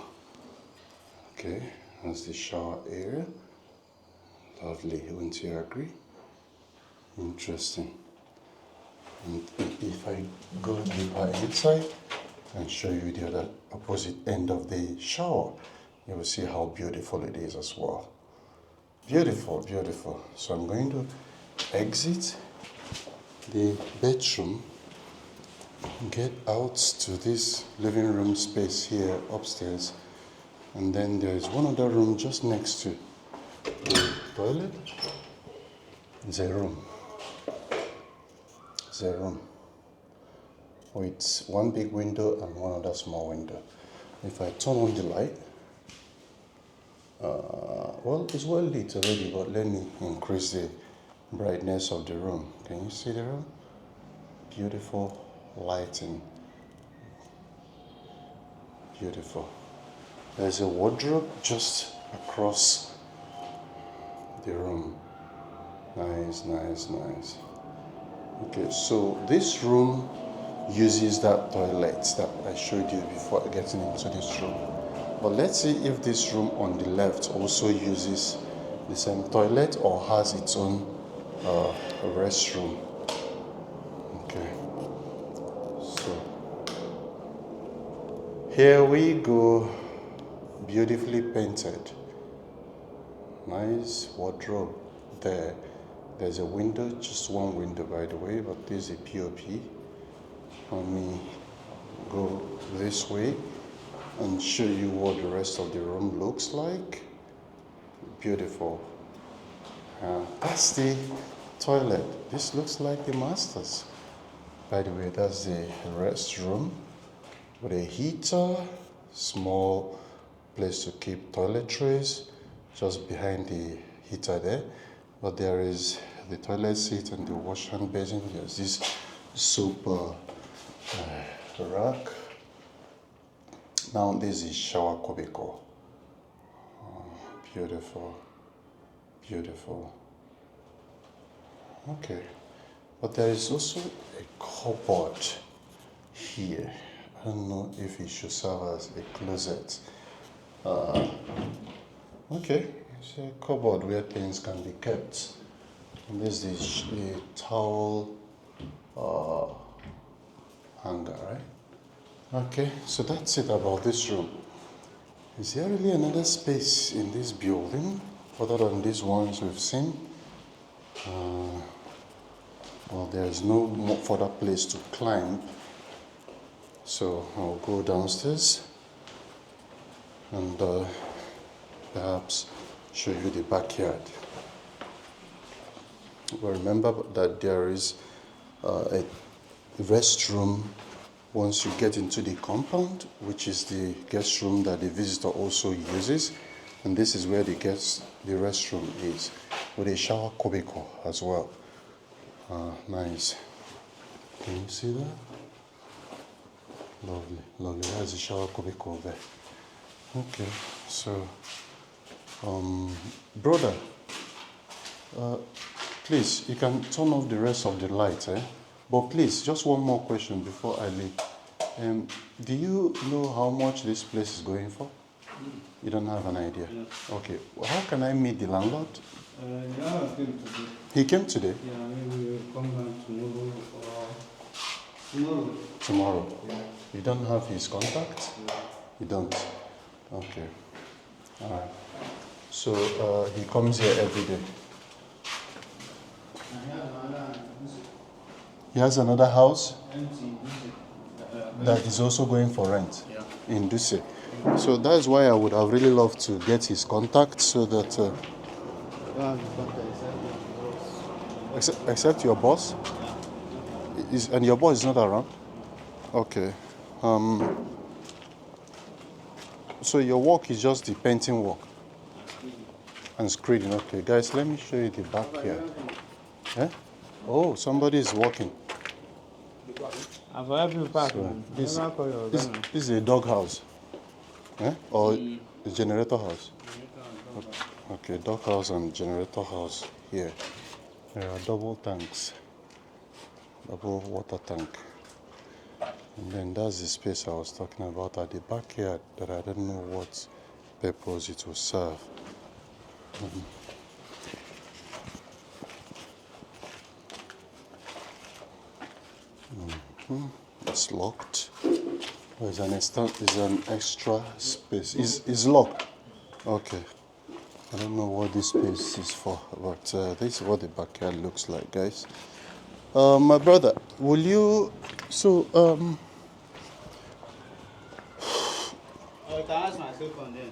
Speaker 1: Okay, that's the shower area. Lovely, wouldn't you agree? Interesting. And if I go deeper inside and show you the other opposite end of the shower, you will see how beautiful it is as well. Beautiful, beautiful. So I'm going to exit the bedroom, get out to this living room space here upstairs, and then there is one other room just next to the toilet. It's a room. It's a room with one big window and one other small window. If I turn on the light, well, it's well lit already, but let me increase the brightness of the room. Can you see the room? Beautiful lighting. Beautiful. There's a wardrobe just across the room. Nice, nice, nice. Okay, so this room uses that toilet that I showed you before getting into this room. But let's see if this room on the left also uses the same toilet or has its own restroom. Okay, so here we go. Beautifully painted. Nice wardrobe there. There's a window, just one window by the way, but this is a POP. Let me go this way and show you what the rest of the room looks like. Beautiful. That's the toilet. This looks like the master's. By the way, that's the restroom with a heater, small place to keep toiletries just behind the heater there. But there is the toilet seat and the wash hand basin. There's this soap rack. Now this is shower cubicle. Beautiful, beautiful. Okay, but there is also a cupboard here. I don't know if it should serve as a closet. Okay, it's a cupboard where things can be kept. And this is the towel hanger, right? Okay, so that's it about this room. Is there really another space in this building other than these ones we've seen? Well, there is no more further place to climb, so I'll go downstairs and perhaps show you the backyard. But remember that there is a restroom once you get into the compound, which is the guest room that the visitor also uses, and this is where the restroom is, with a shower cubicle as well. Nice. Can you see that? Lovely, lovely. There's the shower cubicle there. Okay, so, brother, please, you can turn off the rest of the lights, eh? But please, just one more question before I leave. Do you know how much this place is going for? You don't have an idea? Yeah. Okay, how can I meet the landlord?
Speaker 4: Yeah, came today.
Speaker 1: He came today?
Speaker 4: Yeah, maybe we'll come back tomorrow or tomorrow.
Speaker 1: Tomorrow?
Speaker 4: Yeah.
Speaker 1: You don't have his contact?
Speaker 4: Yeah.
Speaker 1: You don't? Okay. All right. So he comes here every day? He has another house that is also going for rent in Dusse. So that's why I would have really loved to get his contact so that. Except your boss? And your boss is not around? Okay. So your work is just the painting work and screening. Okay, guys, let me show you the back here. Eh? Oh, somebody is walking. So this is a dog house. Eh? Or a generator house? Okay, dog house and generator house here. There are double tanks, double water tank. And then that's the space I was talking about at the backyard that I don't know what purpose it will serve. It's locked. There's an extra space. It's locked. Okay. I don't know what this space is for, but this is what the backyard looks like, guys. My brother, will you? So
Speaker 3: I can ask myself on them.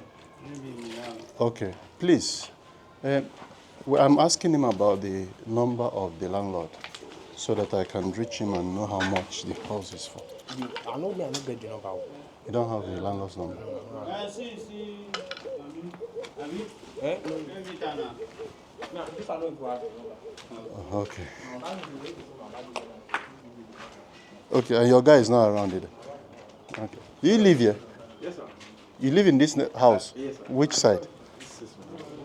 Speaker 1: okay, please. I'm asking him about the number of the landlord, so that I can reach him and know how much the house is for.
Speaker 2: I know me, I don't get the number.
Speaker 1: You don't have the landlord's number. Okay. Okay, and your guy is not around either. Okay. Do you live here?
Speaker 5: Yes, sir.
Speaker 1: You live in this house?
Speaker 5: Yes, sir.
Speaker 1: Which side?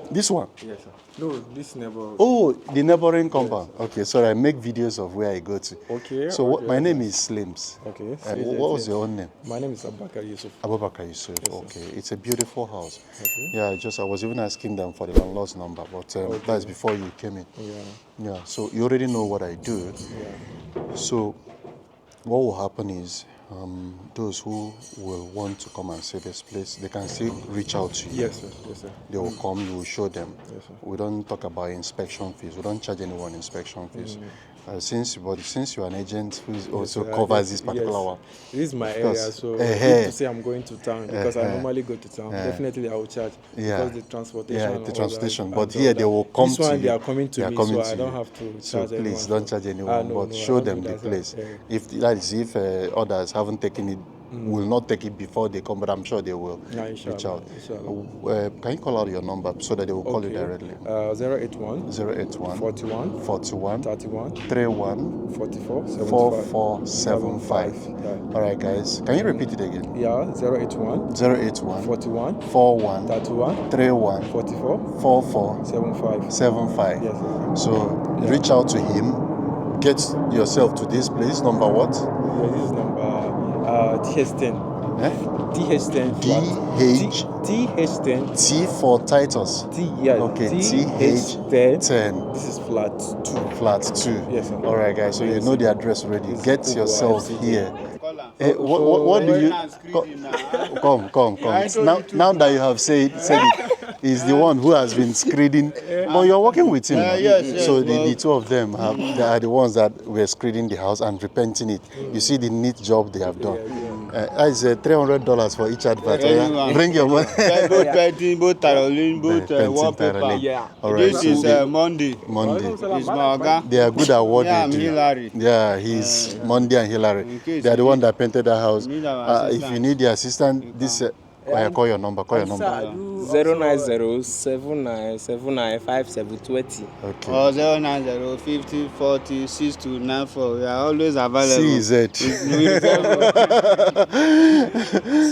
Speaker 1: This one?
Speaker 5: Yes, sir. No, this neighbor.
Speaker 1: Oh, the neighboring compound. Yes. Okay, sorry, I make videos of where I go to.
Speaker 5: Okay.
Speaker 1: So
Speaker 5: okay,
Speaker 1: what, my name is Slims.
Speaker 5: Okay.
Speaker 1: What was your own name?
Speaker 5: My name is Abubakar Yusuf.
Speaker 1: Abubakar Yusuf.
Speaker 5: Yes,
Speaker 1: okay, it's a beautiful house.
Speaker 5: Okay.
Speaker 1: Yeah, I was even asking them for the landlord's number, but that's before you came in.
Speaker 5: Yeah.
Speaker 1: Yeah, so you already know what I do.
Speaker 5: Yeah.
Speaker 1: So what will happen is those who will want to come and see this place, they can still reach out to you.
Speaker 5: Yes, sir. Yes, sir.
Speaker 1: They will come, you will show them.
Speaker 5: Yes, sir.
Speaker 1: We don't talk about inspection fees. We don't charge anyone inspection fees. Since you're an agent who also covers this particular one.
Speaker 5: This is my area,
Speaker 1: Because,
Speaker 5: so if to say I'm going to town, because I normally go to town, definitely I will charge.
Speaker 1: Yeah.
Speaker 5: Because the transportation.
Speaker 1: Yeah,
Speaker 5: and
Speaker 1: the
Speaker 5: all
Speaker 1: transportation.
Speaker 5: that,
Speaker 1: But
Speaker 5: and
Speaker 1: here
Speaker 5: all
Speaker 1: they
Speaker 5: that.
Speaker 1: will come
Speaker 5: this
Speaker 1: to
Speaker 5: one,
Speaker 1: you.
Speaker 5: they are coming to
Speaker 1: They are
Speaker 5: me,
Speaker 1: coming
Speaker 5: so
Speaker 1: to
Speaker 5: I don't
Speaker 1: you.
Speaker 5: have to
Speaker 1: So
Speaker 5: charge anyone.
Speaker 1: please don't charge anyone,
Speaker 5: no,
Speaker 1: but
Speaker 5: no,
Speaker 1: show
Speaker 5: I
Speaker 1: them
Speaker 5: don't
Speaker 1: the
Speaker 5: do that,
Speaker 1: place.
Speaker 5: sir.
Speaker 1: If that is if others haven't taken it, will not take it before they come, but I'm sure they will
Speaker 5: Yeah,
Speaker 1: reach
Speaker 5: inshallah,
Speaker 1: out.
Speaker 5: inshallah.
Speaker 1: Can you call out your number so that they will call you
Speaker 5: Okay.
Speaker 1: directly?
Speaker 5: 081
Speaker 1: 081
Speaker 5: 41
Speaker 1: 41
Speaker 5: 31
Speaker 1: 31
Speaker 5: 44 75.
Speaker 1: 4475.
Speaker 5: Yeah.
Speaker 1: All right, guys. Can you repeat it again?
Speaker 5: Yeah, 081
Speaker 1: 081
Speaker 5: 41
Speaker 1: 41
Speaker 5: 31
Speaker 1: 31
Speaker 5: 44
Speaker 1: 44
Speaker 5: 75.
Speaker 1: 75.
Speaker 5: Yes, sir.
Speaker 1: So reach out to him. Get yourself to this place. Number what?
Speaker 5: Yeah, this is number TH10.
Speaker 1: Eh?
Speaker 5: TH10
Speaker 1: DH
Speaker 5: TH10.
Speaker 1: T for Titus. Okay, TH10.
Speaker 5: This is flat 2.
Speaker 1: Flat 2.
Speaker 5: Yes, sir.
Speaker 1: All right, guys. So you
Speaker 5: Yes,
Speaker 1: know
Speaker 5: sir.
Speaker 1: the address already.
Speaker 5: It's
Speaker 1: Get
Speaker 5: Kubwa
Speaker 1: yourself
Speaker 5: FCDA.
Speaker 1: here. What do you come? Now that you have said it, he's the one who has been screening. But you're working with him.
Speaker 3: Yes,
Speaker 1: So the two of them they are the ones that were screening the house and repenting it. You see the neat job they have done. It's $300 for each advert. Bring your money.
Speaker 3: Both painting, both tiling, both
Speaker 1: Painting,
Speaker 3: wallpaper.
Speaker 1: tiling.
Speaker 2: Yeah.
Speaker 1: All right.
Speaker 3: This is Monday.
Speaker 1: Monday.
Speaker 3: It's my guy.
Speaker 1: They are good at what
Speaker 3: Yeah,
Speaker 1: they
Speaker 3: I'm
Speaker 1: do.
Speaker 3: Hillary.
Speaker 1: Yeah, he's Monday and Hillary. They are the one that painted the house. If you need the assistant, this call your number. Call your number.
Speaker 2: 090 79 5720.
Speaker 1: Okay.
Speaker 3: Or 090 50 40 6294. We are always available.
Speaker 1: CZ.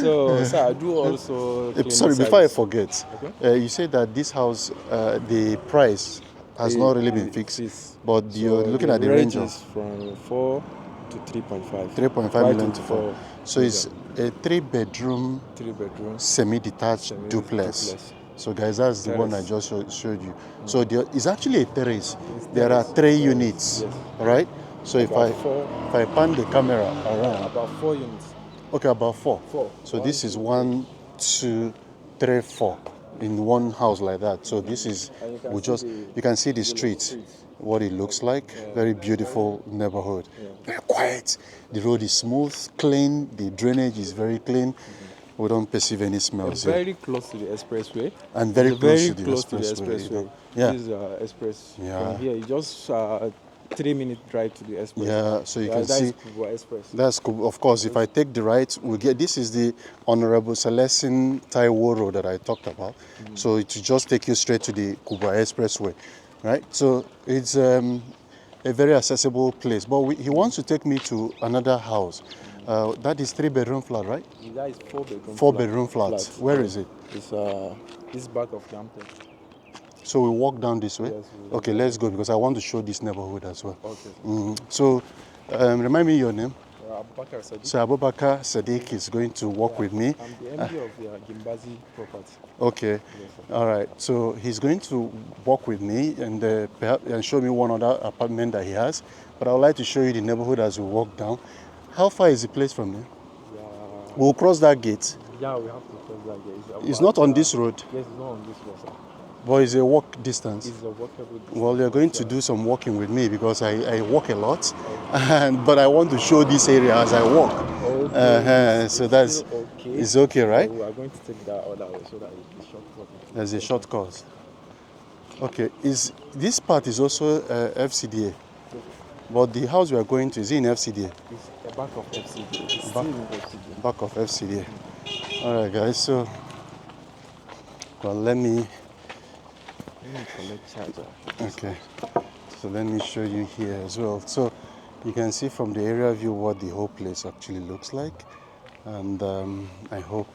Speaker 5: So, sir, I do also.
Speaker 1: Sorry, before I forget, you said that this house, the price has not really been fixed, but you're looking at the range of
Speaker 5: is from 4 to 3.5.
Speaker 1: 3.5 million to 4. So it's a 3-bedroom,
Speaker 5: 3-bedroom,
Speaker 1: semi-detached duplex. So guys, that's the one I just showed you. So it's actually a terrace. There are 3 units, right? So if I pan the camera around,
Speaker 5: about 4 units.
Speaker 1: okay, about 4. So this is 1, 2, 3, 4 in one house like that. So this is you can see the street, what it looks like. Very beautiful neighborhood. Very quiet. The road is smooth, clean. The drainage is very clean. We don't perceive any smells here.
Speaker 5: Very close to the expressway.
Speaker 1: And very close to the
Speaker 5: close to the
Speaker 1: expressway.
Speaker 5: expressway.
Speaker 1: Yeah.
Speaker 5: This is express.
Speaker 1: Yeah.
Speaker 5: From here, you just 3-minute drive to the express.
Speaker 1: Yeah, so you can
Speaker 5: that
Speaker 1: see.
Speaker 5: is Kubwa Express.
Speaker 1: That's cool. Of course, if I take the right, we get. This is the Honorable Celestin Taiwo Road that I talked about. So it will just take you straight to the Kubwa Expressway, right? So it's a very accessible place. But he wants to take me to another house. That is 3-bedroom flat, right?
Speaker 5: That is 4-bedroom.
Speaker 1: 4-bedroom flat. Where is it?
Speaker 5: It's this back of Campton.
Speaker 1: So we walk down this way?
Speaker 5: Yes,
Speaker 1: Okay, let's go because I want to show this neighborhood as well.
Speaker 5: Okay.
Speaker 1: So remind me your name.
Speaker 5: Abubakar Sadiq.
Speaker 1: So Abubakar Sadiq is going to work with me.
Speaker 5: I'm the MD of the Gimbazi property.
Speaker 1: Okay.
Speaker 5: Yes,
Speaker 1: All right. So he's going to work with me and and show me one other apartment that he has. But I would like to show you the neighborhood as we walk down. How far is the place from here?
Speaker 5: Yeah.
Speaker 1: We'll cross that gate.
Speaker 5: Yeah, we have to cross that gate.
Speaker 1: It's not on this road,
Speaker 5: Yes, it's not on this road, sir.
Speaker 1: but it's a walk distance.
Speaker 5: It's a walkable distance.
Speaker 1: Well, you're going to do some walking with me because I walk a lot, but I want to show this area as I walk.
Speaker 5: Okay.
Speaker 1: So that's
Speaker 5: okay.
Speaker 1: It's okay, right?
Speaker 5: So we are going to take that other way so that it's shortcut.
Speaker 1: There's a shortcut. Okay, this part is also FCDA, but the house we are going to is in FCDA.
Speaker 5: It's the back of FCDA. It's still in FCDA.
Speaker 1: Back of FCDA. All right, guys. So, well, let me
Speaker 5: collect charger.
Speaker 1: Okay, so let me show you here as well. So you can see from the area view what the whole place actually looks like, and I hope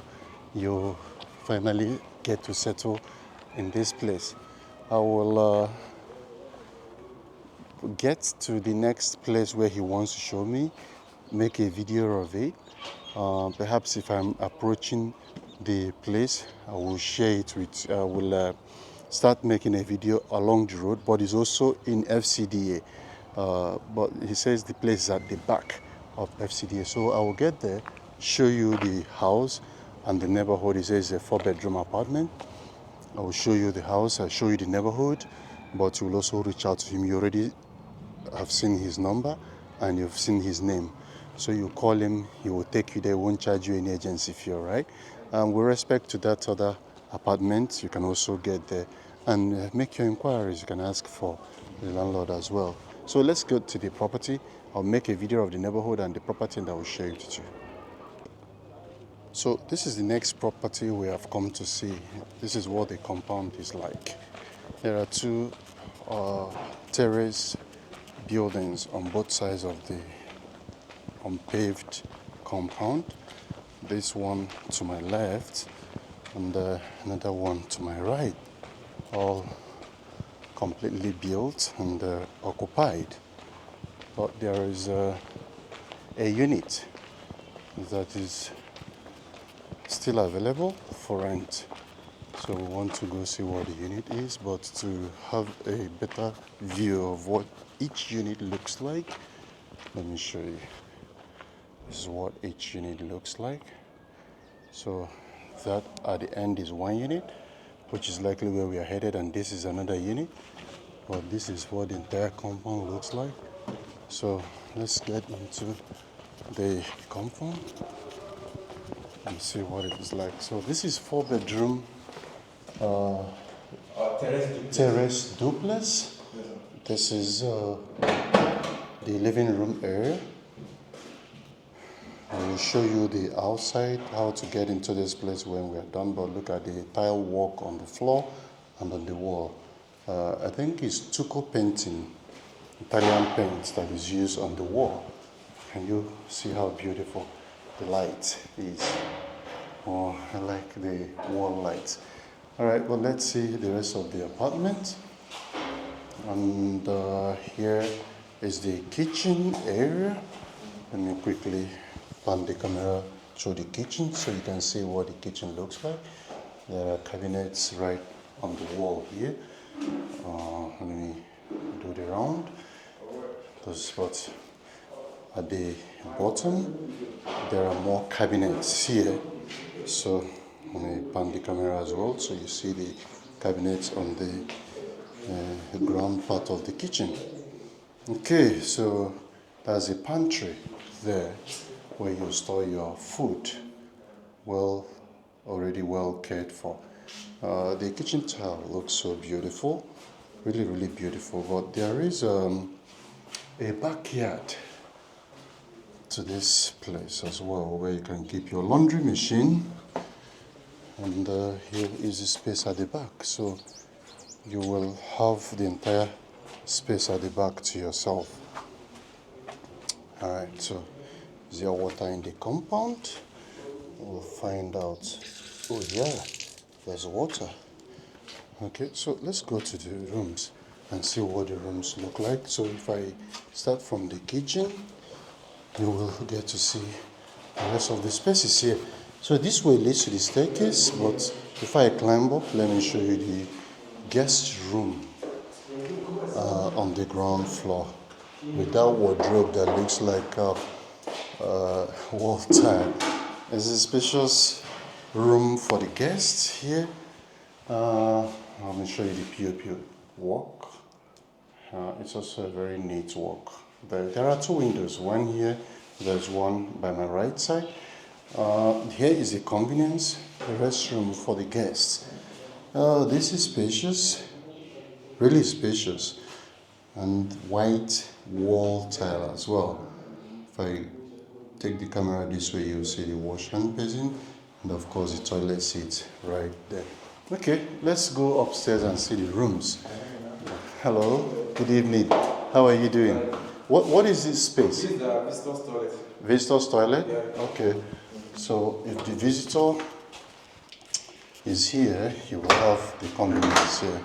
Speaker 1: you finally get to settle in this place. I will get to the next place where he wants to show me, make a video of it. Perhaps if I'm approaching the place, I will share it with, I will start making a video along the road, but it's also in FCDA. But he says the place is at the back of FCDA. So I will get there, show you the house and the neighborhood. He says it's a 4-bedroom apartment. I will show you the house, I'll show you the neighborhood, but you will also reach out to him. You already have seen his number and you've seen his name. So you call him, he will take you there, won't charge you any agency fee, all right? With respect to that other apartment, you can also get there and make your inquiries. You can ask for the landlord as well. So let's go to the property. I'll make a video of the neighborhood and the property and I will share it with you. So this is the next property we have come to see. This is what the compound is like. There are two terrace buildings on both sides of the unpaved compound. This one to my left and another one to my right, all completely built and occupied. But there is a unit that is still available for rent. So we want to go see what the unit is, but to have a better view of what each unit looks like, let me show you. This is what each unit looks like. So that at the end is one unit, which is likely where we are headed, and this is another unit. But this is what the entire compound looks like. So let's get into the compound and see what it is like. So this is 4-bedroom terrace duplex. This is the living room area. I will show you the outside, how to get into this place when we are done, but look at the tile work on the floor and on the wall. I think it's stucco painting, Italian paint that is used on the wall. Can you see how beautiful the light is? Oh, I like the wall lights. All right, well, let's see the rest of the apartment. And here is the kitchen area. Let me quickly pan the camera through the kitchen so you can see what the kitchen looks like. There are cabinets right on the wall here. Let me do the round. Those spots at the bottom. There are more cabinets here. So let me pan the camera as well so you see the cabinets on the ground part of the kitchen. Okay, so there's a pantry there where you store your food, already well cared for. The kitchen tile looks so beautiful, really beautiful, but there is a backyard to this place as well, where you can keep your laundry machine. And here is the space at the back, so you will have the entire space at the back to yourself. Alright, so is there water in the compound? We'll find out. Oh yeah, there's water. Okay, so let's go to the rooms and see what the rooms look like. So if I start from the kitchen, you will get to see the rest of the spaces here. So this way leads to the staircase, but before I climb up, let me show you the guest room on the ground floor with that wardrobe that looks like wall tile. There's a spacious room for the guests here. Let me show you the POP walk. It's also a very neat walk. There are two windows, one here, there's one by my right side. Here is the convenience, the restroom for the guests. This is spacious, really spacious, and white wall tile as well. If I take the camera this way, you'll see the wash hand basin, and of course the toilet seat right there. Okay, let's go upstairs and see the rooms. Hello, good evening. How are you doing? What is this space?
Speaker 5: This is the visitor's toilet.
Speaker 1: Visitor's toilet?
Speaker 5: Yeah.
Speaker 1: Okay. So if the visitor is here, he will have the convenience here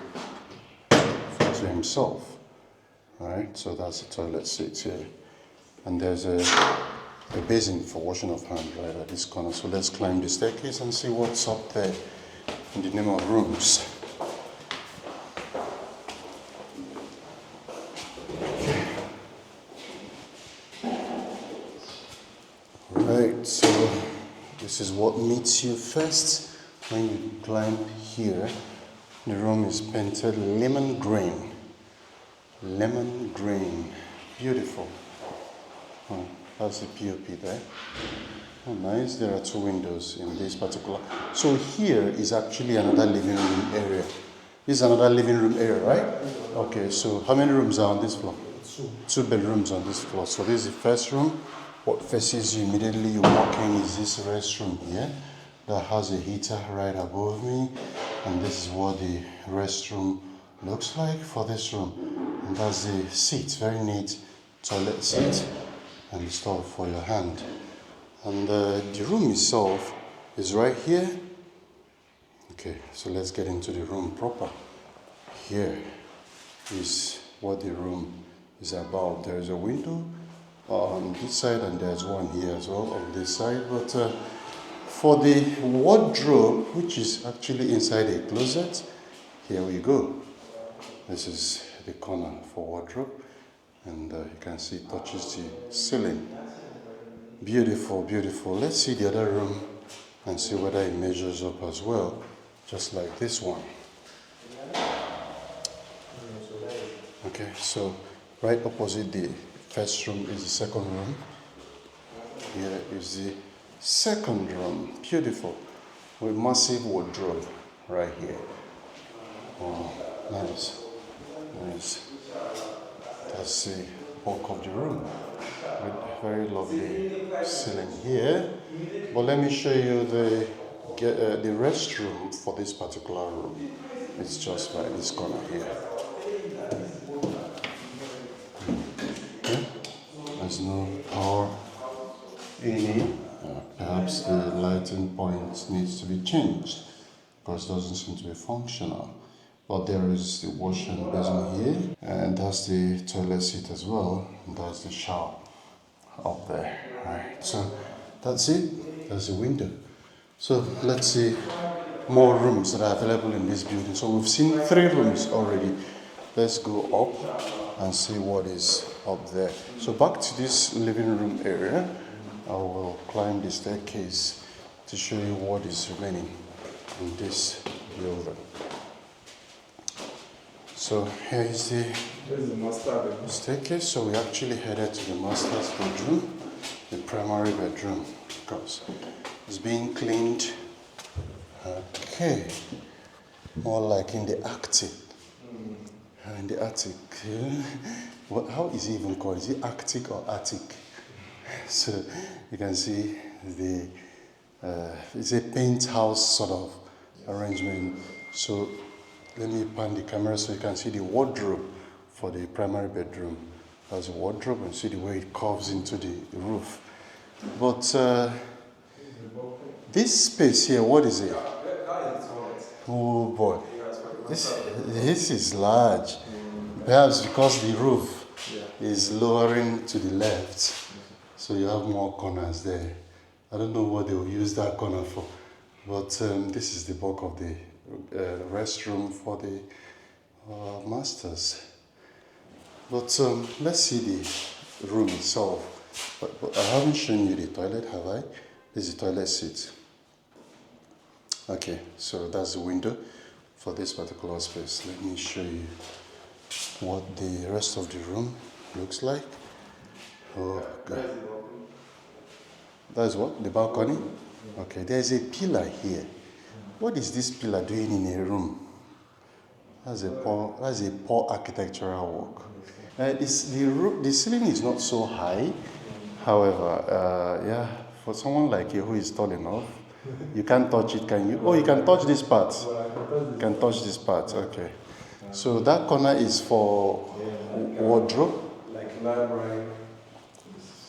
Speaker 1: to himself. Alright, so that's the toilet seat here. And there's a basin for washing of hands right at this corner. So let's climb the staircase and see what's up there in the name of rooms. Right, so this is what meets you first when you climb here. The room is painted lemon green. Lemon green. Beautiful. Oh, that's the POP there. Oh, nice. There are two windows in this particular. So here is actually another living room area. This is another living room area, right? Okay, so how many rooms are on this floor? Two bedrooms on this floor. So this is the first room. What faces you immediately you walk in is this restroom here that has a heater right above me, and this is what the restroom looks like for this room. And that's the seat, very neat toilet seat and stuff for your hand. And the room itself is right here. Okay, so let's get into the room proper. Here is what the room is about. There is a window on this side, and there's one here as well on this side. But for the wardrobe, which is actually inside a closet, here we go. This is the corner for wardrobe, and you can see it touches the ceiling. Beautiful, beautiful. Let's see the other room and see whether it measures up as well, just like this one. Okay, so right opposite the first room is the second room. Here is the second room. Beautiful. With massive wardrobe right here. Oh, nice. Nice. That's the bulk of the room. With very lovely ceiling here. But let me show you the restroom for this particular room. It's just right this corner here. There's no power in it. Perhaps the lighting point needs to be changed because it doesn't seem to be functional. But there is the wash and basin here, and that's the toilet seat as well, and that's the shower up there. Right, so that's it. That's the window. So let's see more rooms that are available in this building. So we've seen 3 rooms already. Let's go up and see what is up there. So back to this living room area. I will climb the staircase to show you what is remaining in this building. So here is the
Speaker 5: master bedroom.
Speaker 1: Staircase. So we actually headed to the master's bedroom, the primary bedroom, because it's being cleaned. Okay, more like in the attic. In the attic, how is it even called? Is it Arctic or Attic? So you can see it's a paint house sort of arrangement. So let me pan the camera so you can see the wardrobe for the primary bedroom. There's a wardrobe and see the way it curves into the roof. But this space here, what is it? Oh boy, this is large. Perhaps because the roof is lowering to the left, so you have more corners there. I don't know what they will use that corner for, but this is the bulk of the restroom for the masters. But let's see the room itself. But I haven't shown you the toilet, have I? This is the toilet seat. Okay, so that's the window for this particular space. Let me show you what the rest of the room looks like. Oh God. That's what? The balcony? Okay, there's a pillar here. What is this pillar doing in a room? That's a poor architectural work. The ceiling is not so high. However, yeah, for someone like you who is tall enough, you can't touch it, can you? Oh, you can touch this part. You can touch this part, okay. So that corner is for wardrobe?
Speaker 5: Like library.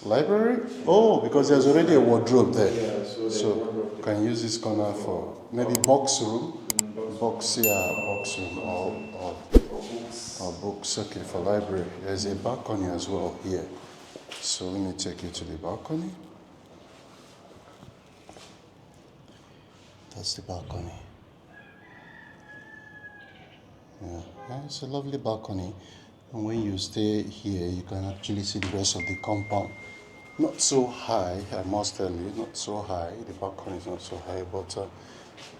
Speaker 1: Library? Oh, because there's already a wardrobe there.
Speaker 5: Yeah,
Speaker 1: so you can use this corner for maybe box room. Box room or books. Okay, for library. There's a balcony as well here. So let me take you to the balcony. That's the balcony. Yeah, it's a lovely balcony. And when you stay here, you can actually see the rest of the compound. Not so high, I must tell you, not so high. The balcony is not so high, but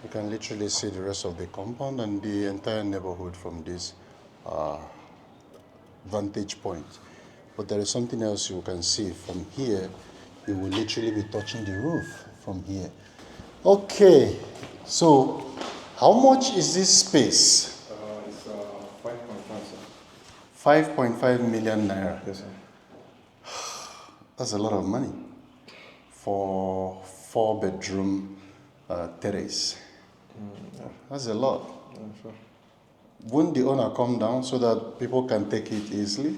Speaker 1: you can literally see the rest of the compound and the entire neighborhood from this vantage point. But there is something else you can see from here. You will literally be touching the roof from here. Okay, so how much is this space?
Speaker 5: It's 5.5, sir.
Speaker 1: 5.5 million naira.
Speaker 5: Yes, sir.
Speaker 1: That's a lot of money for 4-bedroom terrace.
Speaker 5: Yeah.
Speaker 1: That's a lot.
Speaker 5: Yeah, sure.
Speaker 1: Wouldn't the owner come down so that people can take it easily?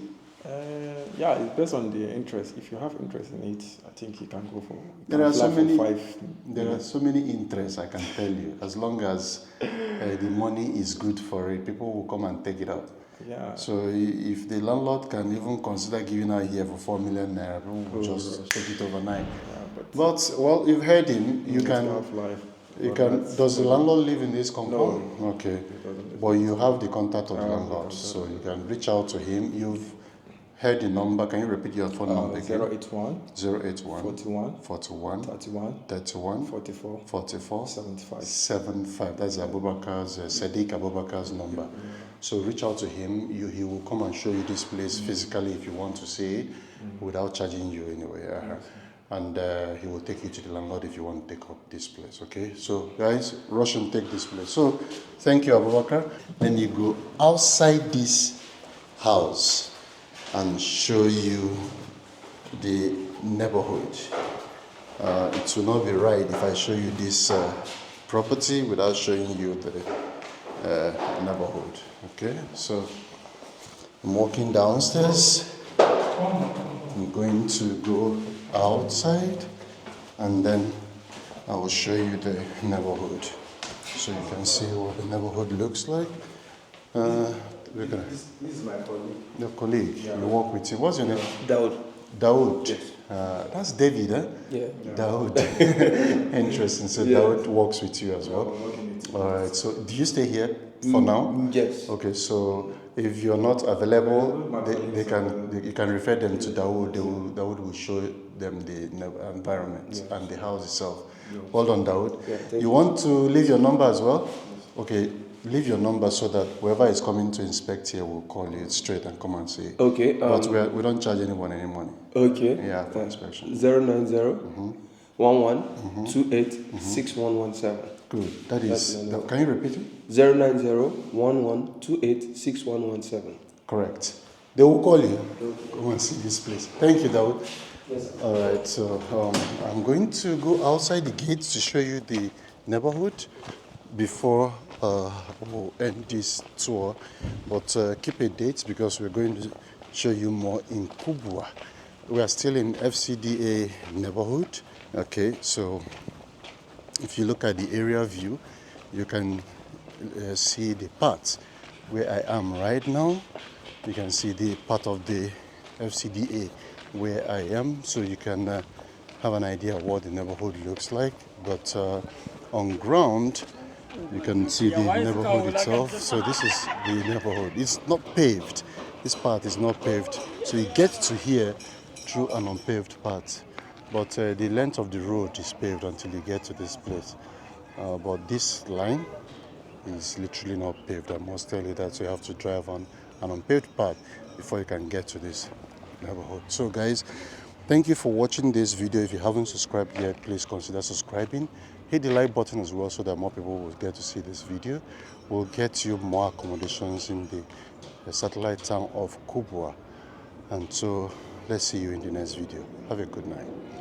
Speaker 5: Yeah, it's based on the interest. If you have interest in it, I think you can go for.
Speaker 1: There are so many.
Speaker 5: 5.
Speaker 1: There are so many interests. I can tell you. As long as the money is good for it, people will come and take it out.
Speaker 5: Yeah.
Speaker 1: So if the landlord can even consider giving out here for 4 million naira, people will just take it overnight.
Speaker 5: Yeah,
Speaker 1: But well, you've heard him. You can.
Speaker 5: Have life.
Speaker 1: You can. Does the landlord live in this compound?
Speaker 5: No.
Speaker 1: Okay.
Speaker 5: It doesn't.
Speaker 1: But you have the contact of the
Speaker 5: I have the
Speaker 1: landlord,
Speaker 5: contact.
Speaker 1: so you can reach out to him. You've heard the number. Can you repeat your phone number again?
Speaker 5: 081
Speaker 1: 081
Speaker 5: 41
Speaker 1: 41
Speaker 5: 31
Speaker 1: 31
Speaker 5: 44
Speaker 1: 44
Speaker 5: 75.
Speaker 1: 75. That's Abubakar's, Sadiq Abubakar's number. So reach out to him. He will come and show you this place physically if you want to see it without charging you anyway. And he will take you to the landlord if you want to take up this place, okay? So guys, rush and take this place. So thank you, Abubakar. Then you go outside this house and show you the neighborhood. It will not be right if I show you this property without showing you the neighborhood, okay? So I'm walking downstairs. I'm going to go outside and then I will show you the neighborhood so you can see what the neighborhood looks like.
Speaker 5: This is my colleague.
Speaker 1: Your colleague, you work with him. What's your name?
Speaker 2: Dawood.
Speaker 1: Dawood.
Speaker 2: Yes.
Speaker 1: That's David, eh?
Speaker 2: Yeah.
Speaker 1: Dawood. Interesting. So
Speaker 2: Yeah.
Speaker 1: Dawood works with you as well. All right. So do you stay here for now?
Speaker 2: Yes.
Speaker 1: Okay. So if you're not available, you can refer them to Dawood. Dawood will show them the environment and the house itself. Well done, Dawood.
Speaker 2: Yeah,
Speaker 1: you want to leave your number as well? Okay. Leave your number so that whoever is coming to inspect here will call you straight and come and see.
Speaker 2: Okay.
Speaker 1: But we don't charge anyone any money.
Speaker 2: Okay.
Speaker 1: Yeah, for inspection.
Speaker 2: 090 11 28 6117.
Speaker 1: Good. That is. Can you repeat it?
Speaker 2: 090 11 28 6117.
Speaker 1: Correct. They will call you. Come and see this place. Thank you, Dawood. All right, so I'm going to go outside the gates to show you the neighborhood before we'll end this tour. But keep a date because we're going to show you more in Kubwa. We are still in FCDA neighborhood. Okay, so if you look at the area view, you can see the part where I am right now. You can see the part of the FCDA where I am, so you can have an idea of what the neighborhood looks like. But on ground, you can see the neighborhood itself. So this is the neighborhood. It's not paved. This part is not paved. So you get to here through an unpaved part. But the length of the road is paved until you get to this place. But this line is literally not paved. I must tell you that. So you have to drive on an unpaved path before you can get to this neighborhood. So guys, thank you for watching this video. If you haven't subscribed yet, please consider subscribing. Hit the like button as well so that more people will get to see this video. We'll get you more accommodations in the satellite town of Kubwa. And so let's see you in the next video. Have a good night.